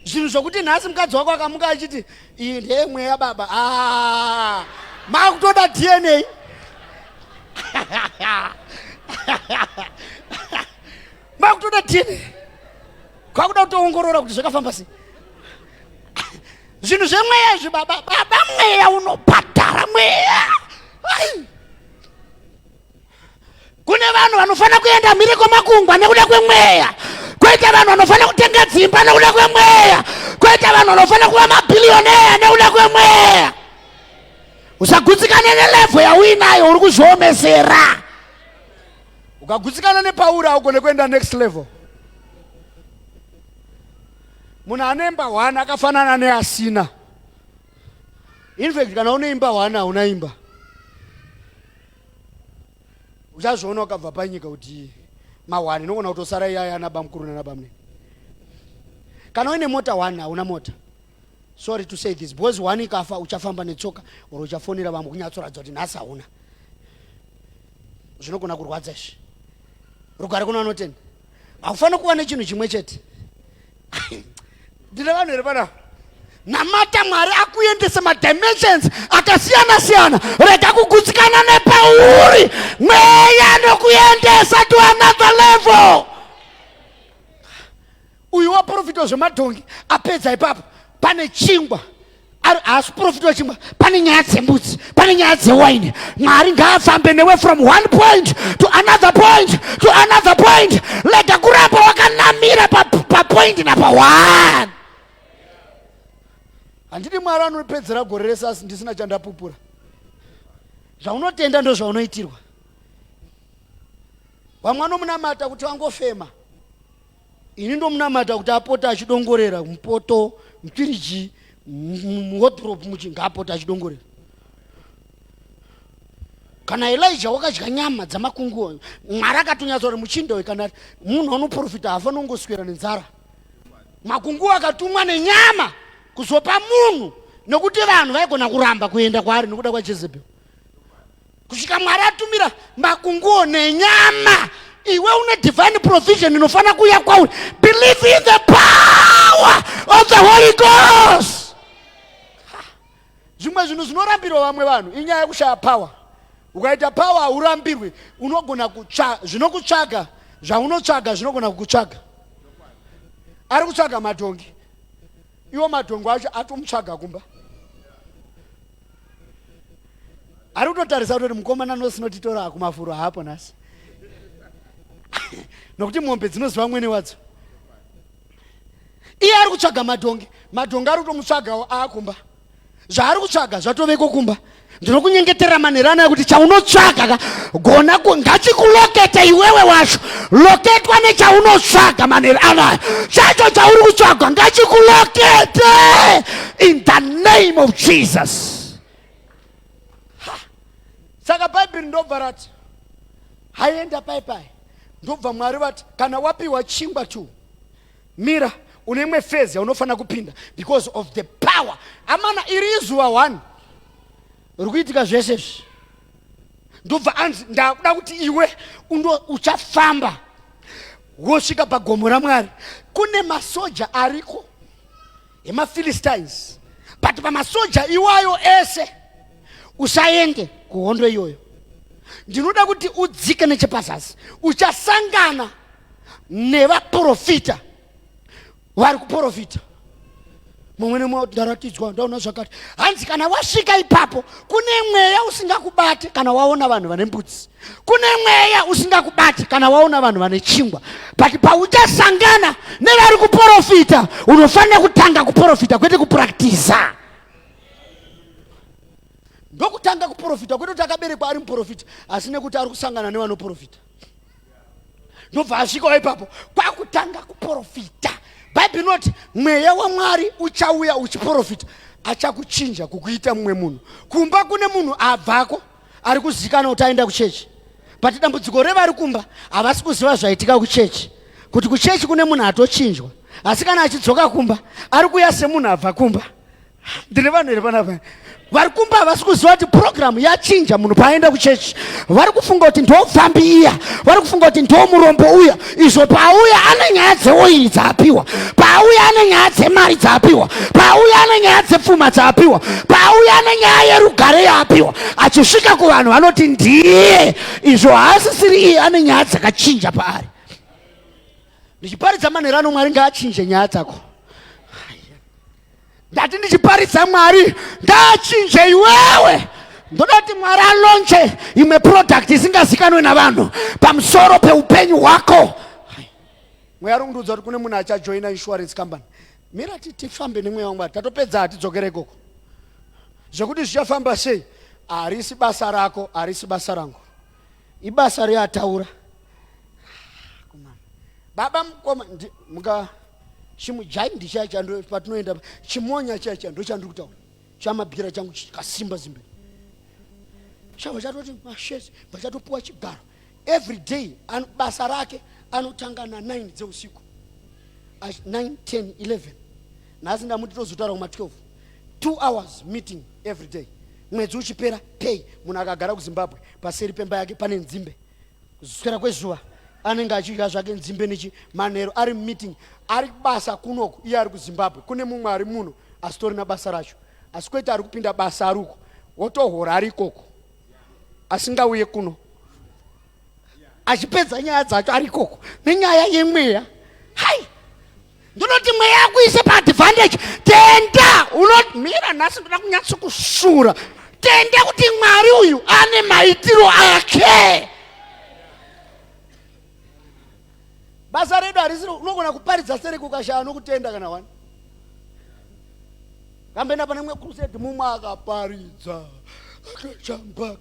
Zvinhu zvokuti nhasi mukadzi wako akamuka achiti iyi ndiye mweya baba. Makutoda DNA. Makutoda DNA. Kwakuda kutoongorora kuti zvakafamba sei. Zvinhu zvemweya izvi baba mweya unobhadhara mweya. Kune vanhu vanofana kuenda mhiriko makungwa nekuda kwemweya. Kwoita vanhu vanofana kutenga dzimba nekuda kwemweya. Kwoita vanhu vanofana kuva mabhilioneya nekuda kwemweya. Usagutsikane nelevel yauinayo uri kuzviomesera. Ukagutsikana nepauri haugone kuenda next level. Munhu anemba 1 akafanana neasina. In fact kana une imba 1 hauna imba. Uchazviona ukabva panyika kuti ma1 inogona kutosara iyaya anabamukuru nanabamune. Kana uine mota 1 hauna mota. Sorry to say this, because 1 ikafa uchafamba netsoka or uchafonera vamwe kunyatsoradza kuti nhasi hauna. Zvinogona kurwadza izvi. Rugare kuna anotenda. Haufani kuva nechinhu chimwe chete. Ndine vanhu here pana. Namata Mwari akuendesa madimensions akasiyana siyana. Rega kugutsikana nepauri. Mweya nokuendesa to another level. Uyu waprofita zvemadhongi apedza ipapo pane chingwa. Asi profita wechingwa pane nyaya dzembudzi, pane nenyaya dzewine. Mwari ngaafambe newe from one point to another point to another point. Lega kuramba wakanamira pa point napa one. Handiti Mwari anopedzera gore rese asi ndisina chandapupura. Zvaunotenda ndo zvaunoitirwa. Vamwe vanomunamata kuti vangofema. Ini ndomunamata kuti apota achidongorera mupoto, mupiriji, muwardrobe muchinga apota achidongorera. Kana Elijah wakadya nyama dzamakunguo, Mwari akatonyatsa kuti muchinda kana munhu anoprofita hafaniri kungoswera nenzara. Makunguo akatumwa nenyama kuzopa munhu nokuti vanhu vaigona kuramba kuenda kwaari nokuda kwaJezebheri. Kusvika Mwari atumira makunguo nenyama, iwe une divine provision inofana kuya kwauri. Believe in the power of the Holy Ghost. Zvimwe zvinhu zvinorambirwa vamwe vanhu inyaya yekushaya power. Ukaita power haurambirwi, unogona kutsvaga zvinokutsvaga, zvaunotsvaga zvinogona kukutsvaga. Ari kutsvaga madhongi, iwo madhongi acho atomutsvaga kumba. Ari kutotarisa kuti mukomana nosinotitora kumafuro hapo nasi. Nokuti mombe dzinoziva mwene wadzo. Iye ari kutsvaga madhongi, madhongi ari kutomutsvagawo aakumba. Zvaari kutsvaga zvatoveko kumba. Ndinokunyengetera manerana kuti chaunotsvaga gona ngachikulokete iwewe wacho. Loketwa nechaunotsvaga manerana. Chacho chauri kutsvaga ngachikulokete in the name of Jesus. Saka Bhaibheri ndobva rati haenda pai ndobva Mwari vati kana wapiwa chingwa tu mira une imwe phase yaunofana kupinda because of the power. Amana iri izuva 1 rikuitika zvese izvi. Ndobva anzi ndakuda kuti iwe uchafamba wosvika pagomo raMwari. Kune masoja ariko emaPhilistines, but pamasoja iwayo ese usaende kuhondo iyoyo. Ndinoda kuti udzike nechepazasi. Uchasangana nevaprofita vari kuprofita. Mumwe nemwe ndaratidzwa ndaona zvakati. Hanzi kana wasvika ipapo kune mweya usingakubati kana waona vanhu vane mbudzi. Kune mweya usingakubati kana waona vanhu vane chingwa. But pauchasangana nevari kuprofita unofanira kutanga kuprofita kwete kupractiza. Ndokutanga kuprofita kwete kuti akaberekwa ari muprofita asi nekuti ari kusangana nevanoprofita. Ndobva asvikawo ipapo kwakutanga kuprofita. Bhaibheri inoti mweya waMwari uchauya uchiprofita achakuchinja kukuita mumwe munhu. Kumba kune munhu abvako ari kuzikana kuti aenda kuchechi. But dambudziko revari kumba havasi kuziva zvaitika kuchechi. Kuti kuchechi kune munhu atochinjwa. Asi kana achidzoka kumba ari kuya semunhu abva kumba. Ndine vanhu here panapa. Vari kumba havasi kuziva kuti program yachinja munhu paaenda kuchechi. Vari kufunga kuti ndofambi iya, vari kufunga kuti ndomurombo uya. Izvo pauya ane nyaya dzeoiri dzaapiwa, pauya ane nyaya dzemari dzaapiwa, pauya ane nyaya dzepfuma dzaapiwa, pauya ane nyaya yerugare yaapiwa. Achisvika kuvanhu vanoti ndiye. Izvo haasisiri iye, ane nyaya dzakachinja paari. Ndichiparidza manerano Mwari ngaachinje nyaya dzako. Ndati ndichiparidza Mwari ngaachinje iwewe. Ndoda kuti Mwari alonche imwe product isingazikanwe navanhu pamusoro peupenyu hwako. Mweya ari kundiudza kuti kune munhu achajoina insurance company. Mira tifambe nemweya waMwari tatopedza hatidzokere ikoko. Zvokuti zvichafamba sei harisi basa rako, harisi basa rangu. Ibasa reataura. Baba mukoma muka chimujaindi chacha ndo patinoenda chimonya chacha ndo chandiri kutaura. Chamabhira changu chikasimba zimbe. Chava chatoti mashezi vachatopuwa chigaro. Every day basa rake anotanga na 9 dzeusiku. 9, 10, 11. Nasi ndamuti tozotaura kuma 12. 2 hours meeting every day. Mwedzi uchipera pay munhu akagara kuZimbabwe paseri pemba yake pane nzimbe. Kuswera kwezuva anenge achidya zvake nzimbe nechi manheru ari meeting ari basa kunoko iye ari kuZimbabwe. Kune mumwe ari muno asitorina basa racho. Asi kwete ari kupinda basa aruko. Wotohora ari ikoko. Asingauye kuno. Achipedza nyaya dzacho ari ikoko. Nenyaya yemweya. Hai! Ndinoti mweya akuise paadvantage. Tenda! Mira nhasi ndoda kunyatsokushura. Tenda kuti uyu ane maitiro ake. Basa redu harisiri unogona kuparidza seri kukashaya anokutenda kana wani. Kambenda pane mwe crusade mumwe akaparidza akachamba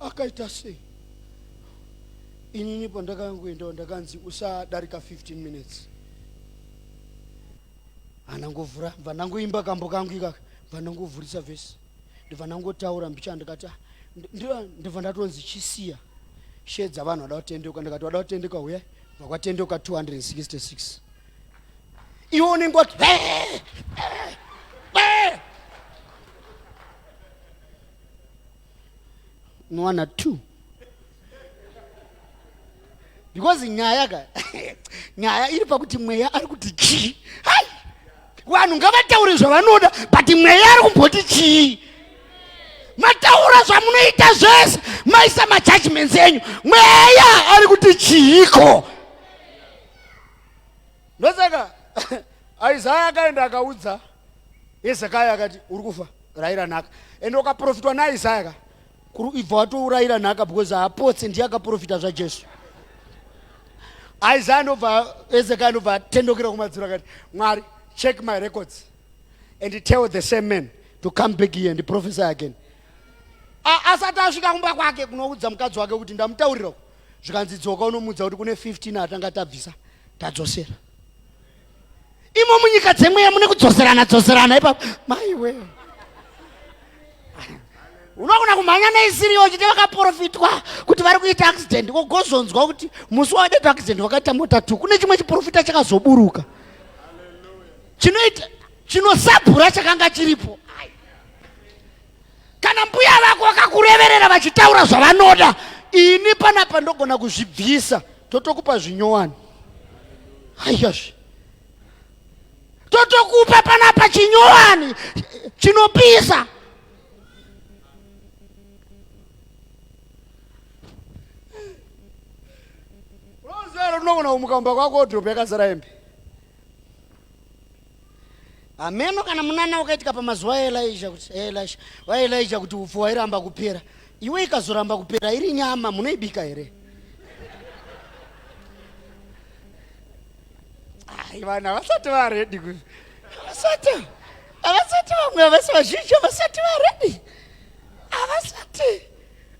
akaita sei. Inini pandakangoenda ndakanzi usadarika 15 minutes. Anangovhura vanangoimba kambo kangu ikaka vanangovhurisa vhesi ndivanangotaura mbicha ndikati ndibva ndatonzi chisiya shedza vanhu vada kutendeuka ndikati vada kutendeuka uya vakatendeuka 266. Iwo unenge wati nowana 2 because nyaya iri pakuti mweya ari kuti chii. Vanhu ngavataure zvavanoda but mweya ari kumboti chii. Mataura zvamunoita zvese maisa majudgments enyu, mweya ari kuti chiiko. Ndosaka Isaiah akaenda akaudza Hezekiah akati uri kufa rayira nhaka, ende ukaprofitwa naIsaiah ibva watourayira nhaka because haapotse ndiye akaprofita zvaJesu. Isaiah ndobva Hezekiah ndobva atendokera kumadziro akati Mwari check my records and tell the same man to come back here and prophesy again. Asati asvika kumba kwake kunoudza mukadzi wake kuti ndamutaurira zvikanzi dzoka unomudza kuti kune 15 atanga tabvisa tadzosera. Imo munyika dzemweya mune kudzoserana ipapo maiwe. Unogona kumhanya neisiriyo uchiti vakaprofitwa kuti vari kuita accident wogozonzwa kuti musi waita accident wakaita mota 2 kune chimwe chiprofita chakazoburuka chinoita chinosabhura chakanga chiripo. Kana mbuya vako vakakureverera vachitaura zvavanoda, ini panapa ndogona kuzvibvisa totokupa zvinyowani. Haiyazvi totokupa panapa chinyowani chinopisa. Rozero unogona kumuka kwako wodropu yakazara hembe. Ameno kana munana ukaitika pamazuva Elijah kuti upfu wairamba kupera, iwe ikazoramba kupera iri nyama munoibika here? Vana vasati varedi, avasati vamwe avasi vazhinji avasati varedi,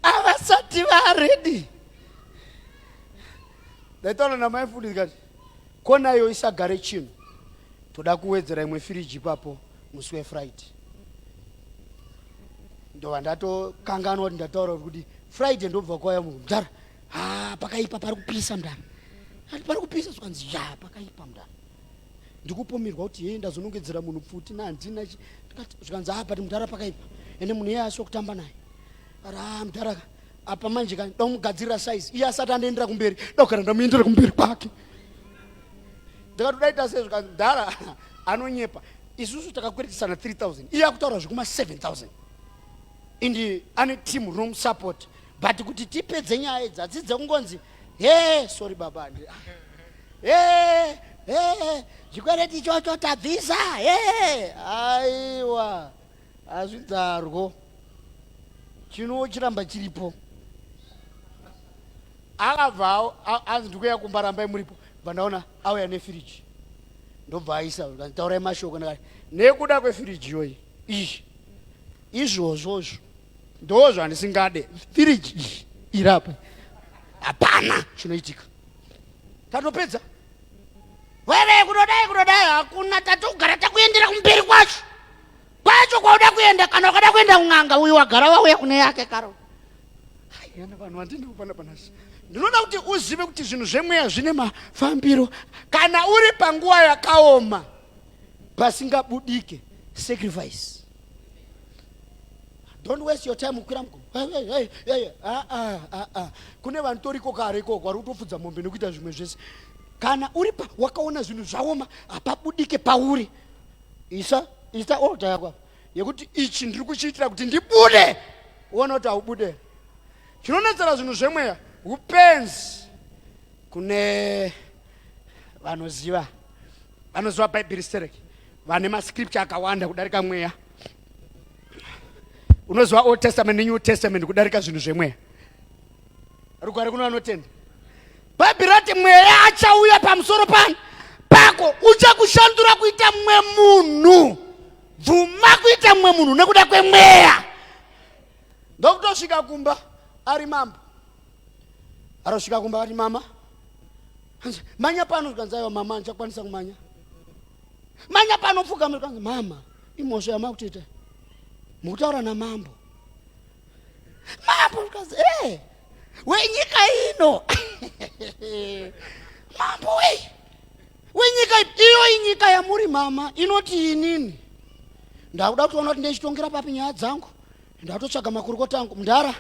avasati varedi. Ndaitaura namai fundi ndikati konayo isagare chinhu, toda kuwedzera imwe firiji ipapo musi weFriday. Ndova ndatokanganwa kuti ndataura kuti Friday ndobva kwauya munhu mudhara pakaipa pari kupisa mudhara, ati pari kupisa zvikanzi pakaipa mudhara. Ndikupomerwa kuti ndazonongedzera munhu pfuti nandina zvikanzi pati mudhara pakaipa ende munhu iye asi wokutamba naye mudhara apa manje kani domugadzirira size iye asati andoendera kumberi ndogara ndamuendera kumberi kwake. Ndakatodaita sei zvikanzi mudhara anonyepa, isusu takakweretisana 3000 iye akutaura zvikuma 7000 indi ane team room support but kuti tipedze nyaya idzi hadzidze kungonzi sorry baba chikwereti ichocho tabvisa aiwa hazvidzarwo chinochiramba chiripo. Akabva anzi ndikuya kumba rambai muripo, vandaona auya nefiriji ndobva aisa taurai mashoko ndakati nekuda kwefiriji iyoyi izvozvozvo ndozvo handisingade firiji iyi irapa hapana chinoitika. Tatopedza wewe kudodai hakuna, tatogara takuendera kumberi kwacho kwauda kuenda. Kana ukada kuenda kun'anga uyu wagara wauya kune yake karo. Yana vanhu vandinopana panasi, ndinoda kuti uzive kuti zvinhu zvemweya zvine mafambiro. Kana uri panguva yakaoma pasingabudike, sacrifice. Don't waste your time kukwira mugomo. Kune vanhu toriko kare ikoko vari kutofudza mombe nekuita zvimwe zvese. Kana uri wakaona zvinhu zvaoma hapabudike pauri, isa order yako yekuti ichi ndiri kuchiitira kuti ndibude, uone kuti haubude. Chinonetsera zvinhu zvemweya upenzi kune vanoziva Bible stereki vane mascripture akawanda kudarika mweya. Unozwa Old Testament neNew Testament kudarika zvinhu zvemweya. Rugwaro kuno vanotenda. Bhaibheri rati mweya achauya pamusoro pako uchakushandura kuita mumwe munhu. Bvuma kuita mumwe munhu nekuda kwemweya. Ndokutosvika kumba ari mambo. Arosvika kumba ati mama. Manya pano kanzaiwa mama ndichakwanisa kumanya. Manya pano pfuka mkanzi mama imhosva yamakutita. Mukutaura namambo. Mambo kanzi wenyika ino. Mambo wenyika iyo inyika yamuri mama inoti inini. Ndakuda kuona kuti ndechitongera papi nyaya dzangu. Ndatotsvaga makurukota angu mundara.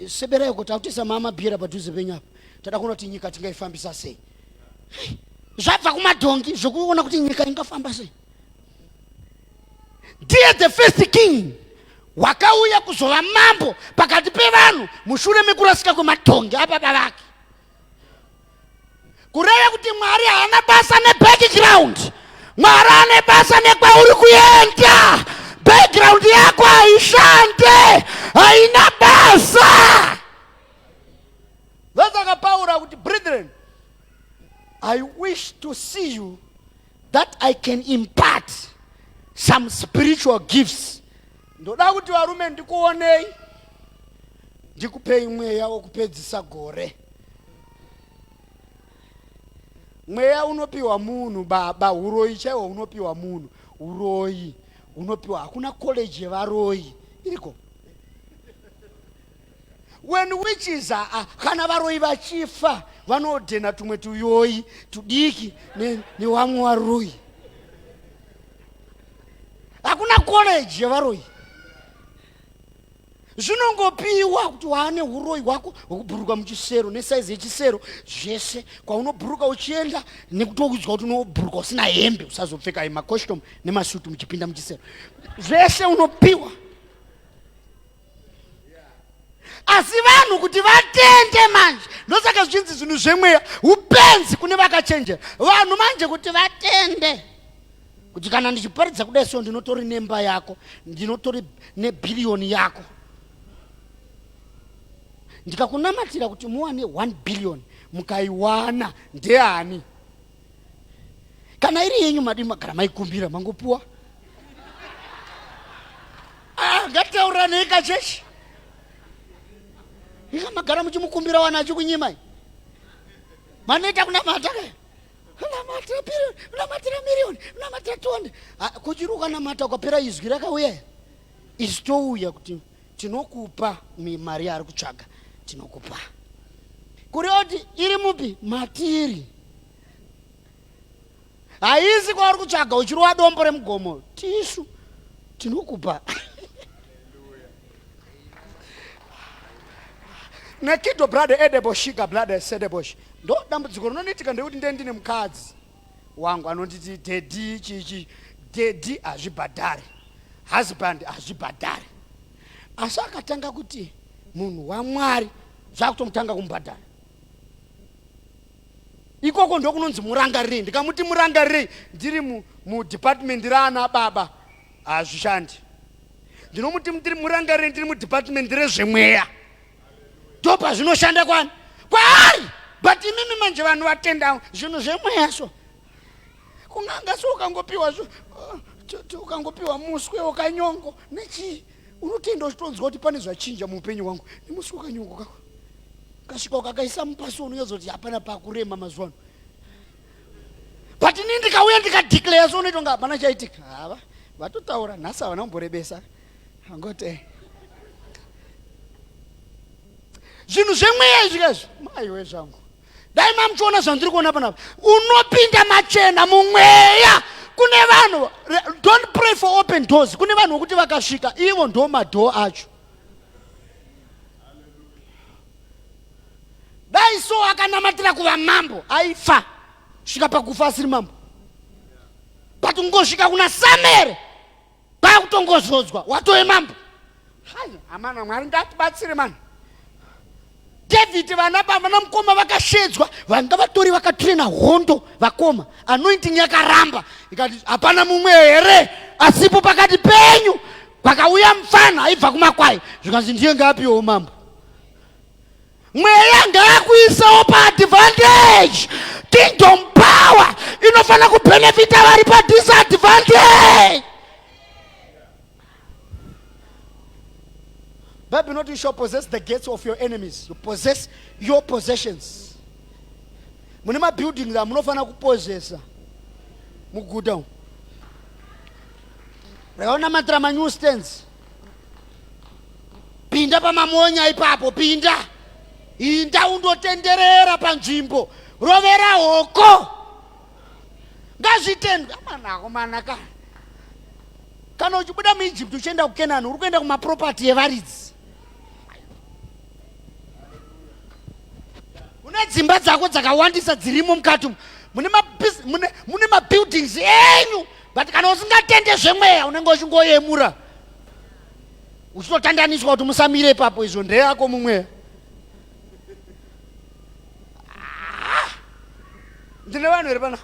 Sebereko tautisa mama bhira padhuze penyapa. Tada kuona kuti nyika tingaifambisa sei. Zvabva kumadhongi zvokuona kuti nyika ingafamba sei. Ndiye the first king wakauya kuzova mambo pakati pevanhu mushure mekurasika kwemadhongi ababa vake. Kureva kuti Mwari haana basa nebackground. Mwari ane basa nekwauri kuenda. Background yako haishande, haina basa. Vasaka Paula kuti brethren, I wish to see you that I can impart some spiritual gifts. Ndoda kuti varume ndikuonei ndikupei mweya wokupedzisa gore. Mweya unopiwa munhu baba, uroyi chaiwo unopiwa munhu, uroyi unopiwa. Hakuna college yevaroyi iriko. When witches kana varoyi vachifa vanodhena tumwe tuyoyi tudiki nevamwe varoyi. Hakuna college yevaroyi. Zvinongopiwa kuti waane uroyi hwako hwekubhuruka muchisero nesaizi yechisero zvese kwaunobhuruka uchienda nekutokudzwa kuti unobhuruka usina hembe usazopfeka macostume nemasutu muchipinda muchisero. Zvese unopiwa. Asi vanhu kuti vatende manje ndosaka zvichinzi zvinhu zvemweya upenzi kune vakachenjera. Vanhu manje kuti vatende kuti kana ndichiparidza kudai so ndinotori nemba yako, ndinotori nebhiliyoni yako. Ndikakunamatira kuti muwane 1 billion mukaiwana ndeani? Kana iri yenyu madi magara maikumbira mangopuwa. Ngataurane kachechi. Ika magara muchimukumbira wana achikunyimai. Manoita kunamata kaya. Unamatira billion, unamatira million, unamatira 200. Kuchiruka namata ukapera izwi rakauya. Izitouya kuti tinokupa mari ari kutsvaga. Tinokupa. Kurioti iri mupi matiri. Haizi kwaari kutsvaga uchiruwa dombo remugomo. Tisu tinokupa. Nekido brother Edeboshika brother Sedebosh. Ndo dambudziko rinoitika ndekuti ndine mukadzi wangu anonditi dedi chichi. Dedi azvibhadhari. Husband azvibhadhari. Asi akatanga kuti munhu waMwari zvakutomutanga kumbhadhara. Ikoko ndokunonzi murangarirei. Ndikamuti murangarirei ndiri mudepartment raana baba hazvishandi. Ndinomuti murangarirei ndiri mudepartment rezvemweya. Topa zvinoshanda kwani? Kwaari! But imimi manje vanhu vatenda zvinhu zvemweya so. Kunganga so ukangopiwa muswe wakanyongo nechi unotenda uchitonzwa kuti pane zvachinja muupenyu wangu. Nemuswe wakanyongo kako. Kasvika ukakaisa mupaso unozoti hapana pakurema mazuva. But ini ndikauya ndikadeclare so unoitonga hapana chaitika. Hava vatotaura nhasi havana kumborebesa. Angoti zvinhu zvemweya izvikazvo maiwe zvangu. Dai mamuchiona zvandiri kuona panapa. Unopinda machena mumweya. Kune vanhu, don't pray for open doors. Kune vanhu vokuti vakasvika ivo ndo madhoo acho. Dai so akanamatira kuva mambo aifa svika pakufa asiri mambo. But ungosvika kuna Samuel kwakutongozodzwa watove mambo. Hai amana Mwari ngatibatsire mani. David vana mukoma vakashedzwa vanga vatori vakatrena hondo vakoma anointing yakaramba ikati hapana mumwe here asipo pakati penyu Kwakauya mfana aibva kumakwai zvikanzi ndiye ngapiwo mambo. Mweya ngaakuisawo paadvantage. Kingdom power inofana kubenefita vari padisadvantage. Bible not you shall possess the gates of your enemies. You possess your possessions. Mune mabuildings amunofana kupossessa muguda umu. Rakaonamatira manewsstands. Pinda pamamonya ipapo, pinda. Inda undotenderera panzvimbo. Rovera hoko. Ngazvitendwe. Amanako manaka. Kana uchibuda muEgypt uchienda kuKenani, uri kuenda kumaproperty yevaridzi. Une dzimba dzako dzakawandisa dzirimo mukati umu. Mune mabuildings enyu. But kana usingatende zvemweya unenge uchingoyemura. Uchitotandaniswa kuti musamire ipapo, izvo ndeyako mumweya. Ndine vanhu here pana.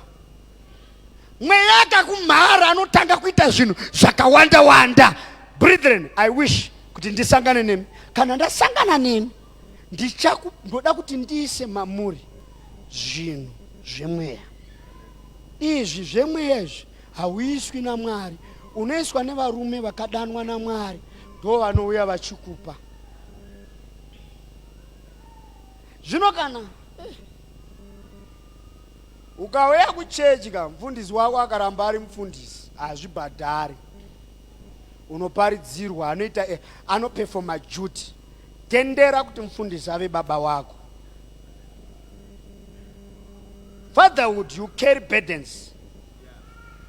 Mweya akakumhara anotanga kuita zvinhu zvakawanda. Brethren, I wish kuti ndisangane nemi. Kana ndasangana nemi, ndoda kuti ndiise mamuri zvinhu zvemweya. Izvi zvemweya izvi hauiswi naMwari, unoiswa nevarume vakadanwa naMwari, ndo vanouya vachikupa. Zvino kana ukauya kuchechi mufundisi wako akaramba ari mufundisi, hazvibhadhari. Unoparidzirwa, anoperforma duty. Tendera kuti mufundisi ave baba wako. Fatherhood, you carry burdens.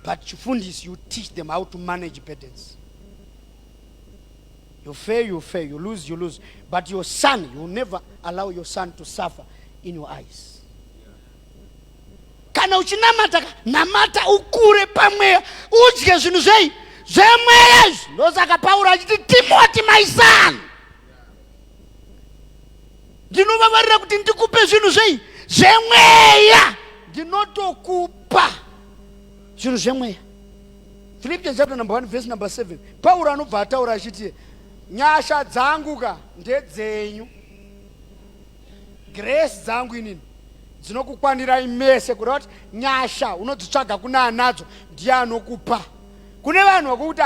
But chifundisi, you teach them how to manage burdens. You fail, you lose, you lose. But your son, you never allow your son to suffer in your eyes. Kana uchinamata, namata ukure pamweya, udye zvinhu zvemweya izvi. Ndosaka Pauro achiti, Timothy my son, ndinovavarira kuti ndikupe zvinhu zvemweya. Ndinotokupa zvinhu zvemweya. Philippians chapter number 1 verse number 7. Pauro anobva ataura achiti, nyasha dzangu ndedzenyu. Grace dzangu inini dzinokukwanirai mese, kureva kuti nyasha unodzitsvaga kuna anadzo ndiye anokupa. Kune vanhu vakuti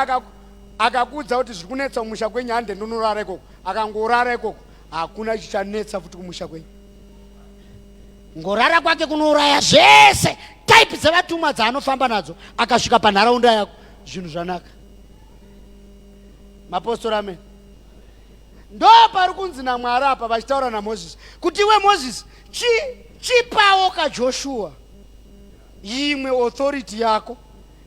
akakudza kuti zviri kunetsa kumusha kwenyu hande ndonorara ikoko, akangorara ikoko hakuna chichanetsa futi kumusha kwenyu. Ngorara kwake kunouraya zvese. Type dzevatumwa dzaanofamba nadzo akasvika panharaunda yako, zvinhu zvanaka. Mapostori, amen. Ndo pari kunzi naMwari apa vachitaura naMozisi kuti iwe Mozisi chipawo kaJoshua imwe authority yako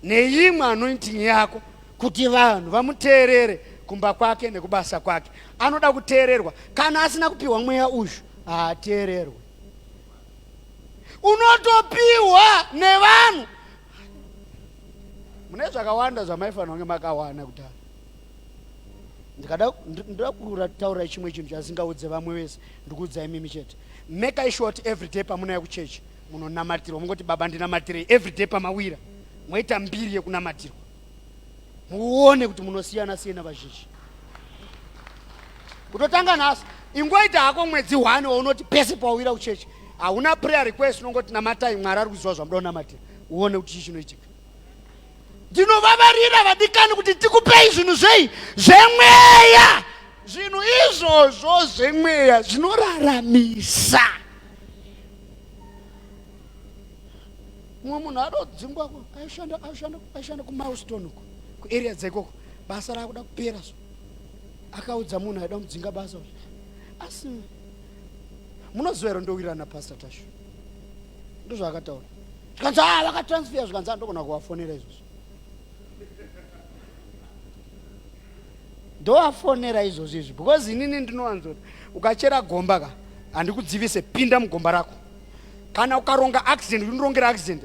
neimwe anointing yako, kuti vanhu vamuteerere kumba kwake nekubasa kwake. Anoda kuteererwa. Kana asina kupiwa mweya uyu, haateererwe. Unotopiwa nevanhu. Mune zvakawanda zvamaifanira kunge makawana kudhara. Ndinoda kutaura chimwe chinhu chasingaudze vamwe vese, ndikuudzai mimi chete. Make sure kuti every day pamunouya kuchechi munonamatirwa. Mungoti baba ndinamatirei, every day pamawira moita mbiri yekunamatirwa. Muone kuti munosiyana siyana vazhinji. Kutotanga nhasi, ingoita hako mwedzi 1 waunoti pese pawira kuchechi hauna prayer request, unongoti namatai, Mwari ari kuziva zvamuda kunamatira. Uone kuti chinoitika. Ndinovavarira vadikani kuti tikupei zvinhu zvemweya. Zvinhu izvozvo zvemweya zvinoraramisa. Mumwe munhu adodzingwa aishanda kuMilestone uko, kuarea dzaikoko, basa rakuda kupera so. Akaudza munhu aida kumudzinga basa. Asi munoziva here ndowirirana Pastor Tashu? Ndozvaakataura. Zvikanzi vakatransfer, zvikanzi ndogona kuvafonera izvozvo. Ndovafonera izvozvo izvi, because inini ndinowanzoti ukachera gomba handikudzivise, pinda mugomba rako. Kana ukaronga accident, unirongera accident,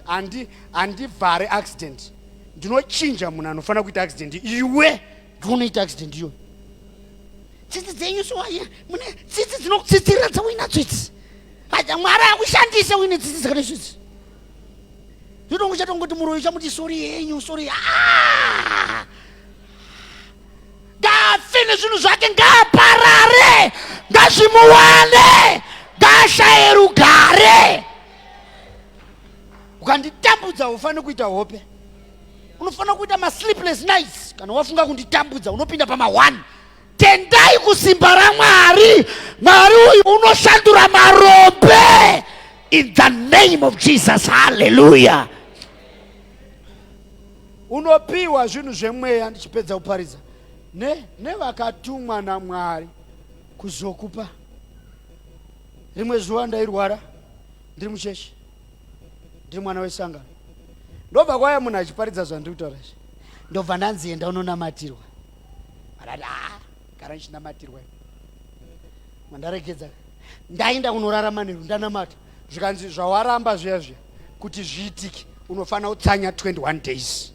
handivhare accident. Ndinochinja munhu anofanira kuita accident. Iwe ndounoita accident iyoyo. Tsitsi dzenyu mune tsitsi dzinokutsitsirira dzawinadzo idzi. Mwari akushandise uine tsitsi dzakadai zvitsi. Ndodongoti muroi chamuti sori yenyu, sori. nezvinhu zvake ngaaparare, ngazvimuwane, ngaashaye rugare. Ukanditambudza ufane kuita hope, unofana kuita ma-sleepless nights. Kana wafunga kunditambudza unopinda pama-1. Tendai kusimba raMwari. Mwari uyu unoshandura marombe in the name of Jesus. Hallelujah. Unopiwa zvinhu zvemweya, ndichipedza kuparidza, nevakatumwa naMwari kuzokupa. Rimwe zuva ndairwara, ndiri muchechi, ndiri mwana wesangano. Ndobva kwaya munhu achiparidza zvandiri kutaura izvi, ndobva ndanzi enda unonamatirwa. Akati gara ndichinamatirwa. Mandarekedza ndaenda kunorarama nero, ndanamata. Zvikanzi zvawaramba zviya zviya kuti zviitike unofana kutsanya 21 days.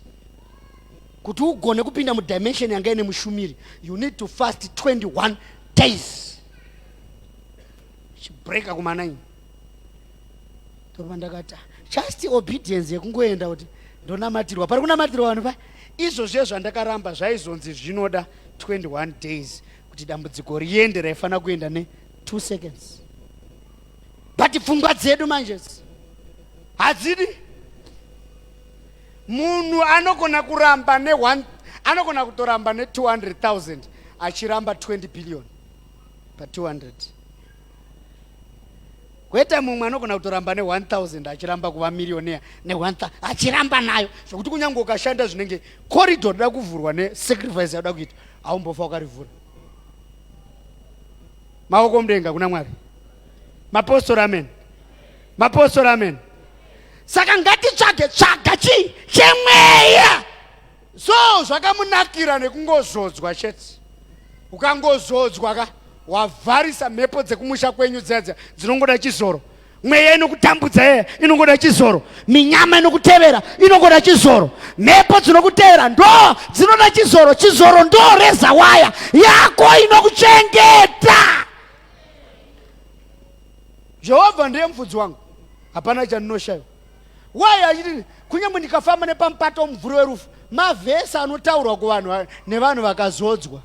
Kuti ugone kupinda mudimension yanga ine mushumiri, you need to fast 21 days. Chibreaka kuma9. Toba ndakata just obedience yekungoenda kuti ndonamatirwa. Pari kunamatirwa vanhu pa izvo zvezvo ndakaramba zvaizonzi zvinoda 21 days kuti dambudziko riende raifana kuenda ne 2 seconds. But pfungwa dzedu manje hadzidi. Munhu anogona kuramba anogona kutoramba ne 200,000 achiramba 20 billion pa 200. Kweta mumwe anogona kutoramba ne 1,000 achiramba kuva millionaire ne 1,000 achiramba nayo, zvokuti kunyange ukashanda zvinenge corridor da kuvhurwa ne sacrifice yada kuita aumbofa ukarivhura. Maoko mudenga kuna Mwari. Mapostori amen. Mapostori amen. Saka ngatitsvage chemweya. So zvakamunakira nekungozodzwa chete. Ukangozodzwa ka wavharisa mhepo dzekumusha kwenyu dzedza dzinongoda chizoro. Mweya inokutambudza yeye inongoda chizoro. Minyama inokutevera inongoda chizoro. Mhepo dzinokutevera ndo dzinoda chizoro. Chizoro ndo reza waya yako inokuchengeta. Jehovha ndiye mfudzi wangu, hapana chandinoshayiwa. Waya achiti kunyangwe ndikafamba nepamupato omumvuri werufu, mavhesi anotaurwa kuvanhu nevanhu vakazodzwa.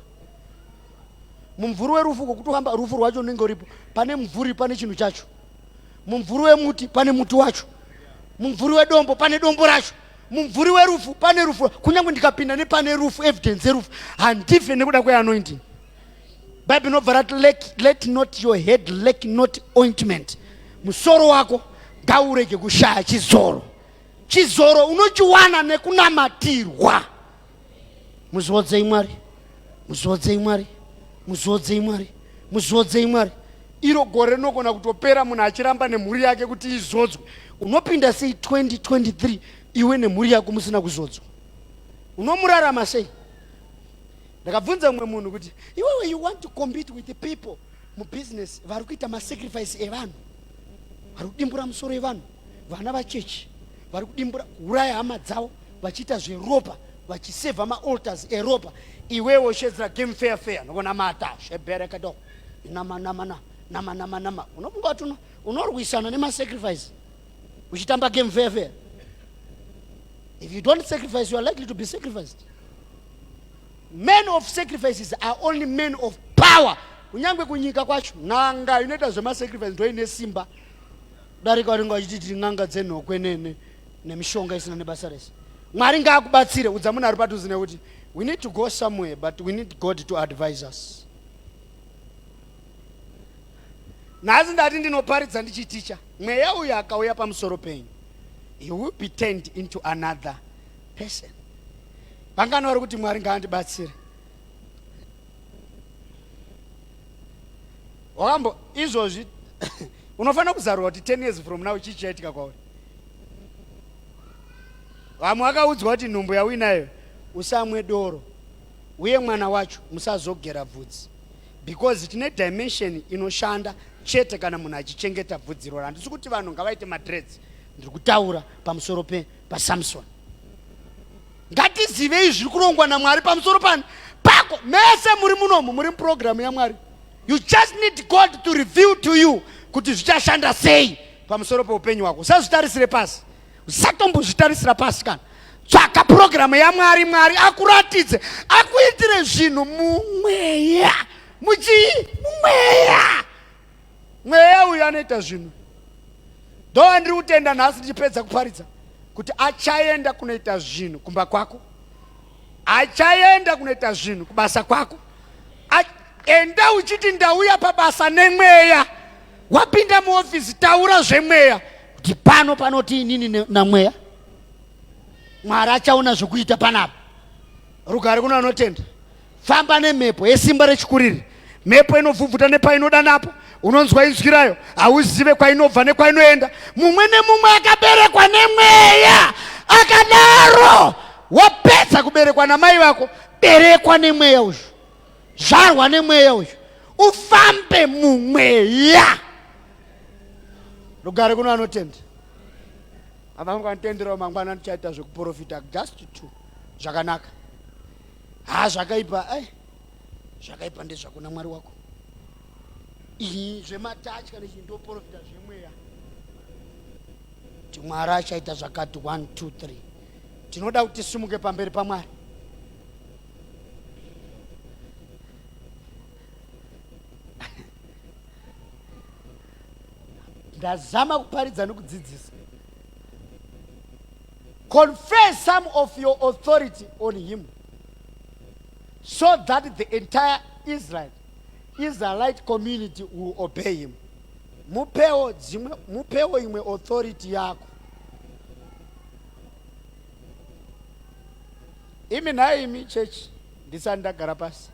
Mumvuri werufu kokutofamba rufu rwacho runenge ruripo, pane mumvuri pane chinhu chacho. Mumvuri wemuti pane muti wacho. Mumvuri wedombo pane dombo racho. Mumvuri werufu pane rufu. Kunyangwe ndikapinda nepane rufu, evidence yerufu, handife nekuda kweanointing. Bible inobva rati let not your head lack not ointment. Musoro wako ngaurege kushaya chizoro. Chizoro unochiwana nekunamatirwa. Muzodzei Mwari. Muzodzei Mwari. Muzodzei Mwari. Muzodzei Mwari. Iro gore rinogona kutopera munhu achiramba nemhuri yake kuti izodzwe. Unopinda sei 2023 iwe nemhuri yako musina kuzodzwa? Unomurarama sei? Ndakabvunza mumwe munhu kuti iwewe you want to compete with the people mu business vari kuita ma-sacrifice evanhu, vari kudimbura musoro evanhu, vana vachechi vari kudimbura kuuraya hama dzavo vachiita zveropa, vachisevha ma-altars eropa. Iwewe ushedzera game fair nokunamata sheberekado nama unofunga kuti unorwisana nema-sacrifice uchitamba game fair. If you don't sacrifice, you are likely to be sacrificed. Men of sacrifices are only men of power. Kunyangwe kunyika kwacho nanga inoita zvema-sacrifice ndo ine simba darika ringa achiti n'anga dzenhokwe nemishonga isina nebasa rese. Mwari ngaakubatsire. Udza munhu ari padhuze nekuti we need to go somewhere but we need God to advise us. Nhasi ndati ndinoparidza ndichiticha, mweya uyu akauya pamusoro penyu, he will be turned into another person. Vangano vari kuti Mwari ngaandibatsire. Wakambo izvozvi unofanira kuzarura kuti 10 years from now chichaitika kwauri. Vamwe vakaudzwa kuti nhumbu yauinayo usamwe doro uye mwana wacho musazogera bvudzi, because tine dimension inoshanda chete kana munhu achichengeta bvudzi roro. Handisi kuti vanhu ngavaite madreads, ndiri kutaura pamusoro paSamson. Ngatizivei zviri kurongwa naMwari pamusoro pako mese muri munomu muri muprogramu yaMwari. You just need God to reveal to you kuti zvichashanda sei pamusoro peupenyu hwako. Usazvitarisire pasi, usatombozvitarisira pasi kana tsvaka purogiramu yaMwari. Mwari akuratidze, akuitire zvinhu mumweya. Mumweya. Mweya uyu anoita zvinhu. Ndo ndiri kutenda nhasi ndichipedza kuparidza kuti achaenda kunoita zvinhu kumba kwako, achaenda kunoita zvinhu kubasa kwako. Enda uchiti ndauya pabasa nemweya. Wapinda muofisi, taura zvemweya kuti pano panoti inini namweya. Mwari achaona zvokuita panapa. Rugare kuno anotenda. Famba nemhepo yesimba rechikuriri, mhepo inovhuvhuta nepainoda napo. Unonzwa inzwi rayo, hauzive kwainobva nekwainoenda. Mumwe nemumwe akaberekwa nemweya. Akadaro wapedza kuberekwa namai vako, berekwa nemweya uyu, zvarwa nemweya uyu, ufambe mumweya. Rugare kuno anotenda. Avanganitenderawo mangwana ndichaita zvekuprofita just two. Zvakanaka. Zvakaipa, zvakaipa ndezvakuna Mwari wako. Zvematachi kana chindoprofita zvemweya. Kuti Mwari achaita zvakati 1 2 3. Tinoda kuti simuke pamberi paMwari. Ndazama kuparidza nokudzidzisa. Confess some of your authority on him, so that the entire Israelite community will obey him. Mupewo imwe authority yako. Imi nayo imi church ndisati ndagara pasi.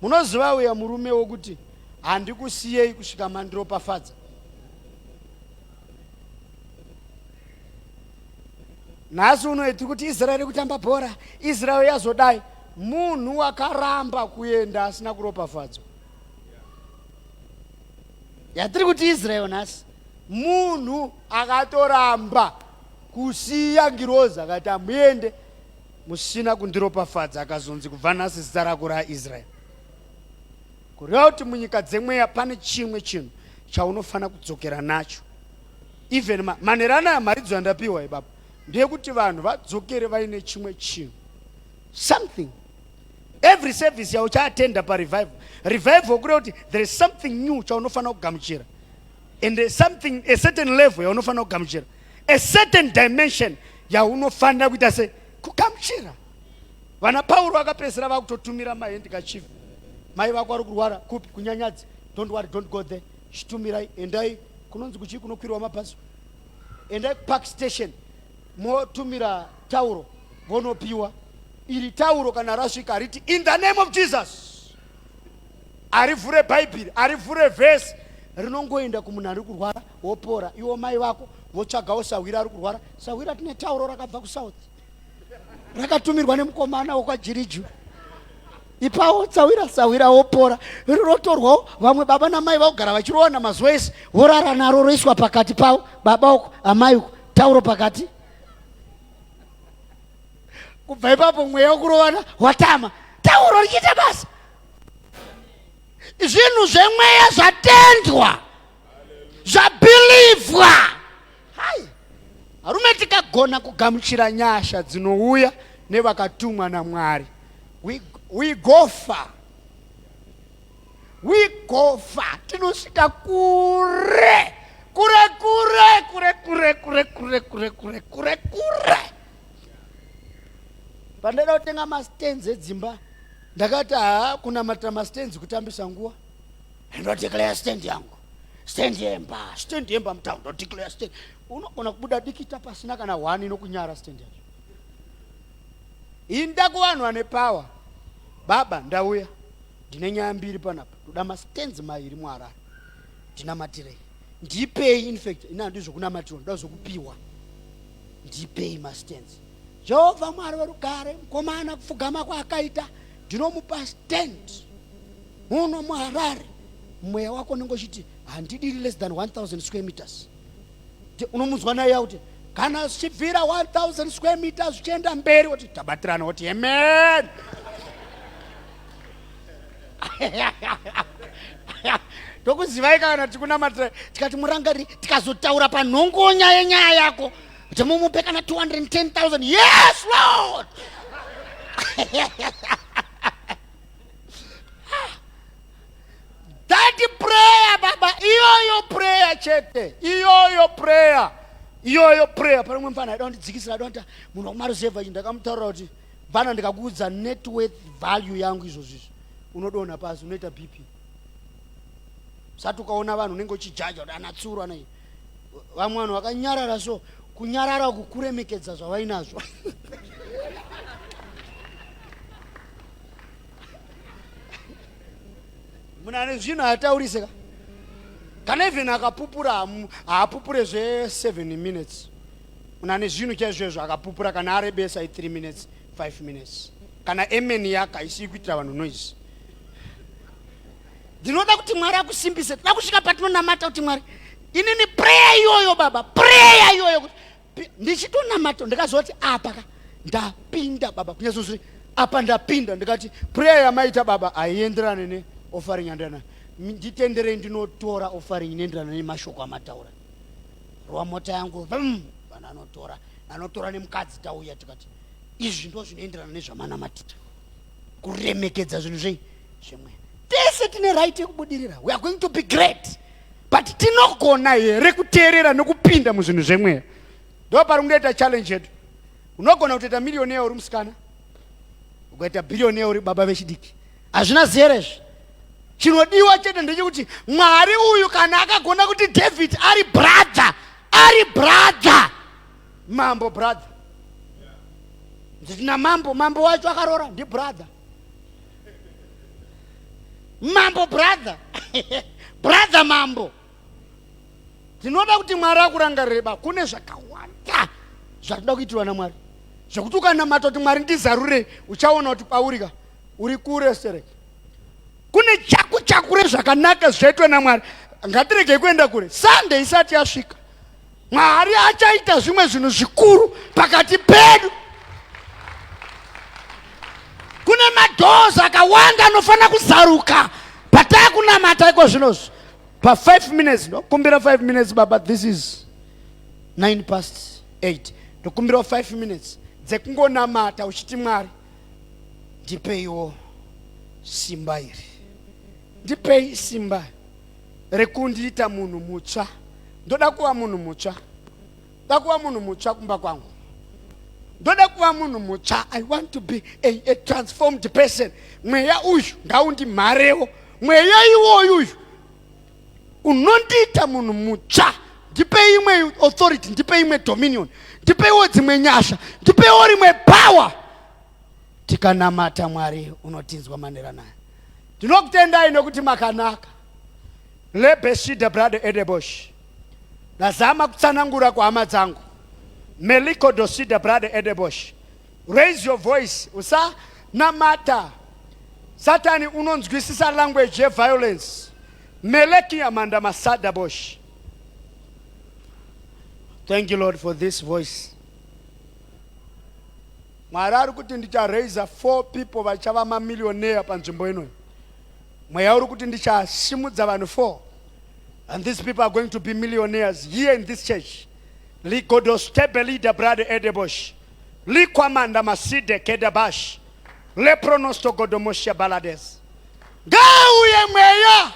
Munoziva uya murume wokuti handikusiyei kusvika mandiropafadza. Nhasi unoiti kuti Israeri kutamba bhora, Israeri yazodai. Munhu wakaramba kuenda asina kuropafadzwa. Yatiri kuti Israeri nhasi, munhu akatoramba kusiya ngirozi akati amuende musina kundiropafadza, akazonzi kubva nhasi zita rako raIsraeri. Kureva kuti munyika dzemweya pane chimwe chinhu chaunofana kudzokera nacho. Even manerana yamharidzo yandapiwa ibaba ndeyekuti vanhu vadzokere vaine chimwe chinhu, something. Every service yauchaatenda parevival kureva kuti there is something new chaunofana kugamuchira, and a certain level yaunofana kugamuchira, a certain dimension yaunofana kuita se kugamuchira. Vana Pauro vakapedzisira vakutotumira mahandika chief, mai vako vari kurwara kupi kunyanyadzi, don't worry, don't go there, chitumirai, endai kunonzi kuchii kunokwirwa mabhazi, endai kupark station motumira tauro vonopiwa. Iri tauro kana rasvika hariti in the name of Jesus, arivhure bhaibheri, arivhure vhesi, rinongoenda kumunhu ari kurwara wopora. Iwo mai vako votsvagawo Sawira ari kurwara. Sawira tine tauro rakabva kusouth, rakatumirwa nemukomana wokwajiriju. Ipawo Sawira wopora. Rinotorwawo vamwe baba namai vagara vachirowana mazuva ese, vorara naro roiswa pakati pavo, baba uko amai uko, tauro pakati. Kubva ipapo mweya wokurovana watama, tauro richiita basa. Zvinhu zvemweya zvatendwa, zvabhilivhwa. Hai, harume tikagona kugamuchira nyasha dzinouya nevakatumwa naMwari, we go far. We go far. Tinosvika kure. Pandada kutenga mastenzi edzimba, ndakati kunamatira mastenzi kutambisa nguva. Ndodeclare stand yangu, stand yemba mtown, ndodeclare stand. Unogona kubuda dikita pasina kana 1 inokunyara stand yacho. Inda kuvanhu vane power. Baba ndauya, ndine nyaya mbiri panapa, ndoda mastenzi mairi muHarare. Ndinamatirei, ndipei. In fact ina handizvo kunamatira, ndoda zvokupiwa, ndipei mastenzi. Jehovha Mwari werugare, mukomana kupfugama kwaakaita, ndinomupa stand muno muHarare. Mweya wako unongochiti handidiri less than 1000 square meters. Unomunzwa naye kuti kana zvichibvira 1000 square meters zvichienda mberi, woti tabatirana, woti amen. Tokuzivai kana tikunamatira tikati murangariri, tikazotaura panhongonya yenyaya yako kuti mumupe kana 210,000. Yes Lord. That prayer baba, iyoyo prayer chete, iyoyo prayer. Pari mwe mfana ndikadzikisira ndonta munhu wakumaruzevha ichi ndakamutaurira kuti vana ndikakuudza net worth value yangu izvozvo unodonha pasi, unoita BP. Sati ukaona vanhu unenge uchijaja kuti anatsuru anai, vamwe vanhu vakanyarara, so kunyarara kukuremekedza zvavainazvo. Munhu ane zvinhu hatauriseka. Kana even akapupura haapupure zve 7 minutes. Munhu ane zvinhu chaizvozvo akapupura kana arebesa 3 minutes 5 minutes. Kana emeni yake haisi kuitira vanhu noise. Ndinoda kuti Mwari akusimbise. Toda kusvika patinonamata kuti Mwari, inini prayer iyoyo baba, prayer iyoyo. Ndichitonamata ndikazoti apa ndapinda baba, kunyazozuri apa ndapinda, ndikati prayer yamaita baba haienderane ne offering yandana. Nditendere ndinotora offering inoenderana nemashoko amataura. Rowa mota yangu vana anotora nemukadzi tauya tikati izvi ndo zvinoenderana nezvamanamatita. Kuremekedza zvinhu zvimwe. Tese tine right yekubudirira. We are going to be great. But tinogona here kuteerera nokupinda muzvinhu zvemweya. Ndo pari kungoita challenge yedu. Unogona kutoita millionaire uri musikana, ukaita billionaire uri baba vechidiki. Hazvina zerezvo. Chinodiwa chete ndechekuti Mwari uyu kana akagona kuti David ari brother, mambo brother. Ndina mambo wacho akarora ndi brother. Mambo brother. Brother mambo. Tinoda kuti Mwari akurangarire, kune zvakawanda zvatoda kuitirwa naMwari. Zvekuti ukanamata kuti Mwari ndizarure, uchaona kuti paurika uri kure. Kune chakure zvakanaka zvaitwa naMwari. Ngatirege kuenda kure. Sunday isati yasvika, Mwari achaita zvimwe zvinhu zvikuru pakati pedu. Kune madoors akawanda anofana kuzaruka patakunamata iko zvinozvo. Pa 5 minutes, ndokumbira 5 minutes baba, this is 8:09. Ndokumbira 5 minutes dzekungonamata uchiti Mwari, ndipeiwo simba iri. Ndipei simba rekundiita munhu mutsva. Ndoda kuva munhu mutsva. Ndoda kuva munhu mutsva kumba kwangu. Ndoda kuva munhu mutsva. I want to be a transformed person. Mweya uyu ngaundimharewo. Mweya iwoyu uyu unondiita munhu mutsva. Ndipei imwe authority, ndipei imwe dominion, ndipeiwo dzimwe nyasha, ndipeiwo rimwe power. Tikanamata Mwari unotinzwa manera naye. Ndinokutendai nokuti makanaka. Lebeshida brother Edebosh. Nazama kutsanangura kwa hama dzangu. Meliko dosida brother Edebosh. Raise your voice. Usa namata. Satani unonzwisisa language ya violence. Meleki Amanda Masada Bosh. Thank you Lord for this voice. Mwari kuti ndicharaise 4 people vachava mamillionaire panzvimbo ino. Mweya uri kuti ndichasimudza vanhu 4. And these people are going to be millionaires here in this church. Ligodostebe leader brother Edebosh. Likwamanda Maside Kedabash. Lepronosto Godomosha Balades. Gauye mweya.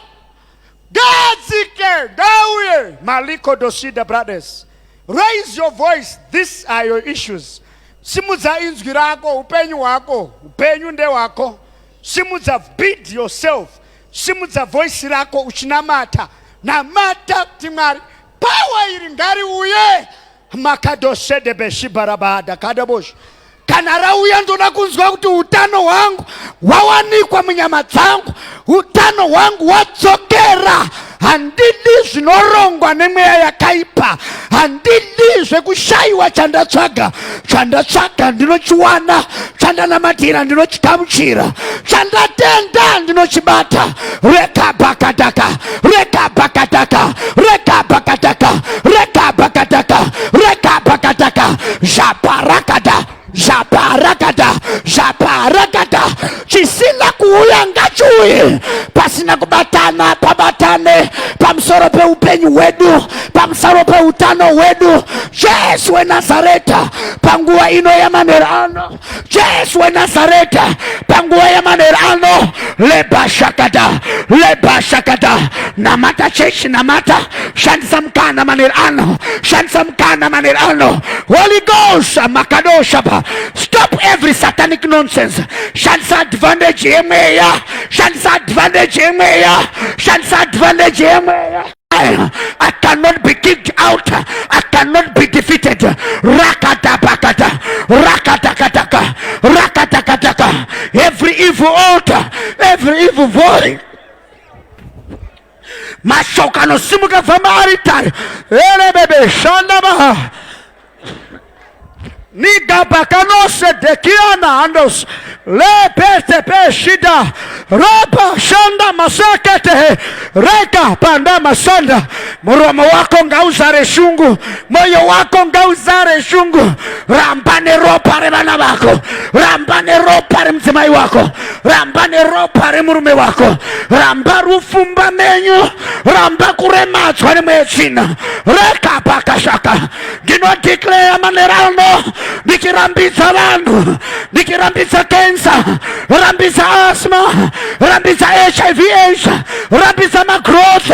Gadzike. Gauye. Maliko dosida brothers. Raise your voice. These are your issues. Simudza inzwi rako, upenyu wako, upenyu nde wako. Simudza beat yourself. Simudza voice rako uchinamata. Namata timari. Power iri ngari uye. Makadosede beshibarabada kadabosh. Kana rauya ndoda kunzwa kuti utano wangu wawanikwa munyama dzangu. Utano wangu wadzokera. Handidi zvinorongwa nemweya yakaipa. Handidi zvekushaiwa chandatsvaga. Chandatsvaga ndinochiwana. Chandanamatira ndinochikamuchira. Chandatenda ndinochibata. Reka bakataka. Reka bakataka. Reka bakataka. Reka bakataka. Reka bakataka. Japarakada. Japarakada. Japarakada. Chisina kuuya ngachiuye. Pasina kubatana pabatane. pamsoro pe upenyu wedu, pamsoro pe utano wedu. Yesu we Nazareta, pangua ino ya manerano. Yesu we Nazareta, pangua ya manerano. Leba shakata, namata cheshi namata, shansamkana manerano, shansamkana manerano. Holy Ghost, makadoshaba, stop every satanic nonsense. Shansa advantage emeya, shansa advantage emeya, shansa advantage emeya. I cannot be kicked out. I cannot be defeated. Rakata, rakatakataka. Every evil altar, every evil voice. Mashoka no simuka famaritar. Bebe shandaba. Niga bakanose dekiana andos le peste peshida rapa shanda masakete reka panda masanda. Mromo wako ngauzare shungu, moyo wako ngauzare shungu. Rambane ropa re bana wako, rambane ropa re mzimai wako, rambane ropa re murume wako, ramba rufumba menyu, ramba kurema tswane mechina reka pakashaka. Do not declare manerano. Nikirambisa vandu, nikirambisa cancer, rambisa asthma, rambisa HIV AIDS, rambisa magrowth,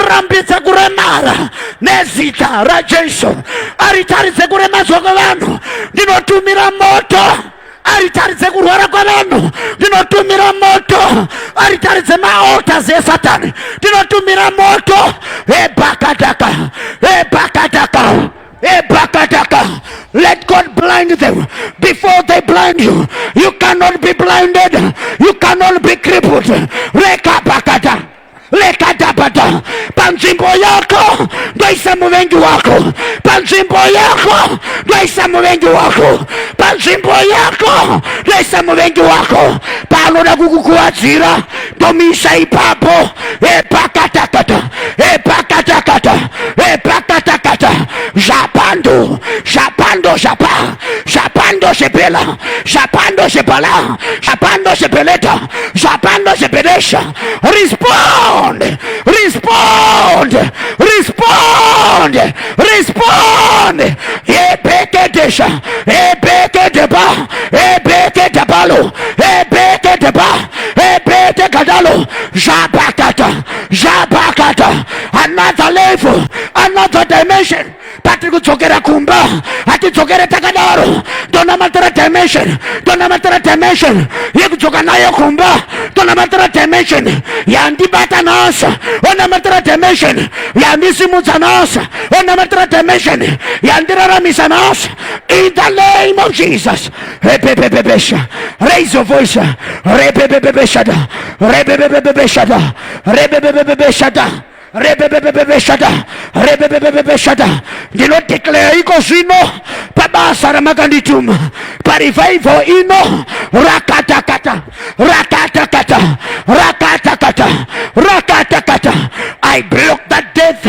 rambisa kuremara, nezita rajesu, aritarize kuremazwa kwa vandu, ndinotumira moto. Aritarize kurwara kwa vanhu, ndinotumira moto. Aritarize maota ze satani, ndinotumira moto. Ebakataka. Let God blind them before they blind you. You cannot be blinded. You cannot be crippled. Rekapakata. Lekatapata. Panzimbo yako ndoisemu wengi wako. Panzimbo yako ndoisemu wengi wako. Panzimbo yako ndoisemu wengi wako. Pano na kukukuazira domisha ipapo. Epakatakata. Japando shepela, japando shepala, japando shepeleta, japando shepedesha. Respond. Ebeketesha, ebeketeba, ebeketabalo, ebeketeba, ebetekadalo. Jabakata, another level, another dimension. Patrick Chokera Kumba, Ati Chokera Takadaro, Donamatara dimension, Yakuchokanaya Kumba, Donamatara dimension, Yandi Batanas, Onamatara dimension, Yandisimuzanas, Onamatara dimension, Yandira Misanas, in the name of Jesus. Raise your voice, Rebebebebeshada. Do not declare iko zino pabasara maganditum parivival ino rakatakata. I block that death.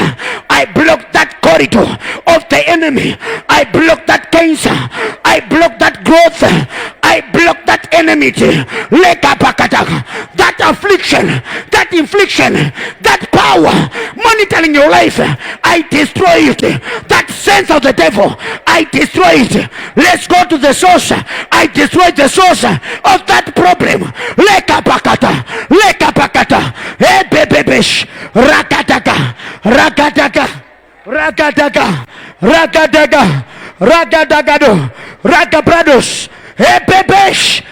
I block that corridor of the enemy. I block that cancer. I block that growth. I block that enmity. That affliction, that infliction, that power monitoring your life, I destroy it. That sense of the devil, I destroy it. Let's go to the source. I destroy the source of that problem. Lekapakata. Ebebebesh. Ragadagado. Ragabrados. Ebebesh.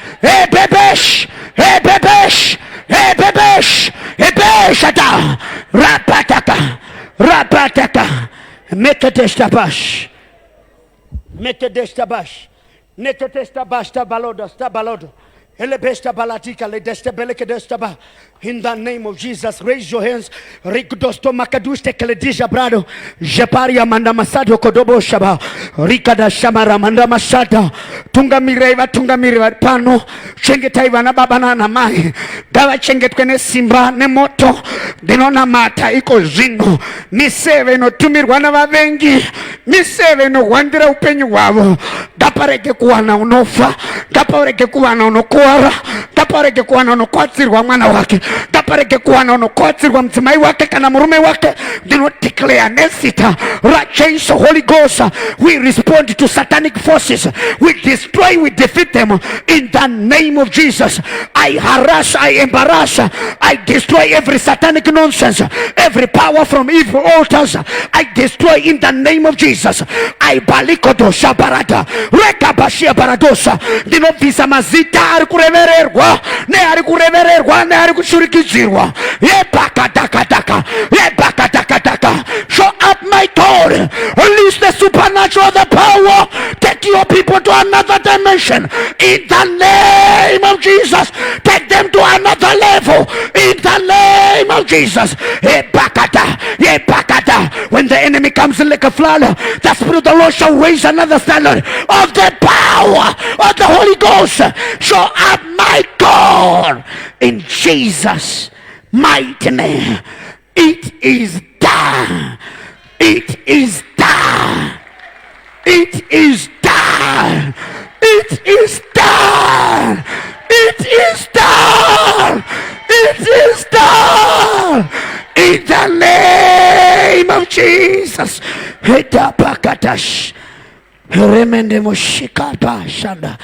Ebeshata. Rapataka. Meketestabash. Neketestabash tabalodo. Elebesta balatika le destebeleke destaba. In the name of Jesus, raise your hands. Rikudosto makaduste keledija brado. Jeparia manda masado kodobo shaba. Rikada shamara manda masada. Tunga mireva pano. Chengetaiva na baba na mai. Dawa chenget kwene simba ne moto. Dinona mata iko zino. Miseve no tumirwana wavengi. miseve nohwandira upenyu hwavo ngaparege kuwana unofa, ngaparege kuwana unokuwara, ngaparege kuwana unokwatsirwa mwana wake, ngaparege kuwana unokwatsirwa mudzimai wake kana murume wake. Ndinodeclare nezita raJesu Holy Ghost, we respond to satanic forces, we destroy, we defeat them in the name of Jesus. I harass, I embarrass, I destroy every satanic nonsense, every power from evil altars, I destroy in the name of Jesus. I balikodosa barata rekabashia baradosa. Ndinobvisa mazita ari kurevererwa neari kurevererwa neari kushurikizirwa. Yebakatakataka, yebakatakataka. Show up my God, release the supernatural, the power, take your people to another dimension in the name of Jesus. Take them to another level in the name of Jesus. Yebakata, yebakata. When the enemy comes in like a flood, the Spirit of the Lord shall raise another standard of the power of the Holy Ghost. Show up my God in Jesus' mighty name. It is done. It is done. It is done. It is done. It is done. It is done. In the name of Jesus. Remende moshikata shanda.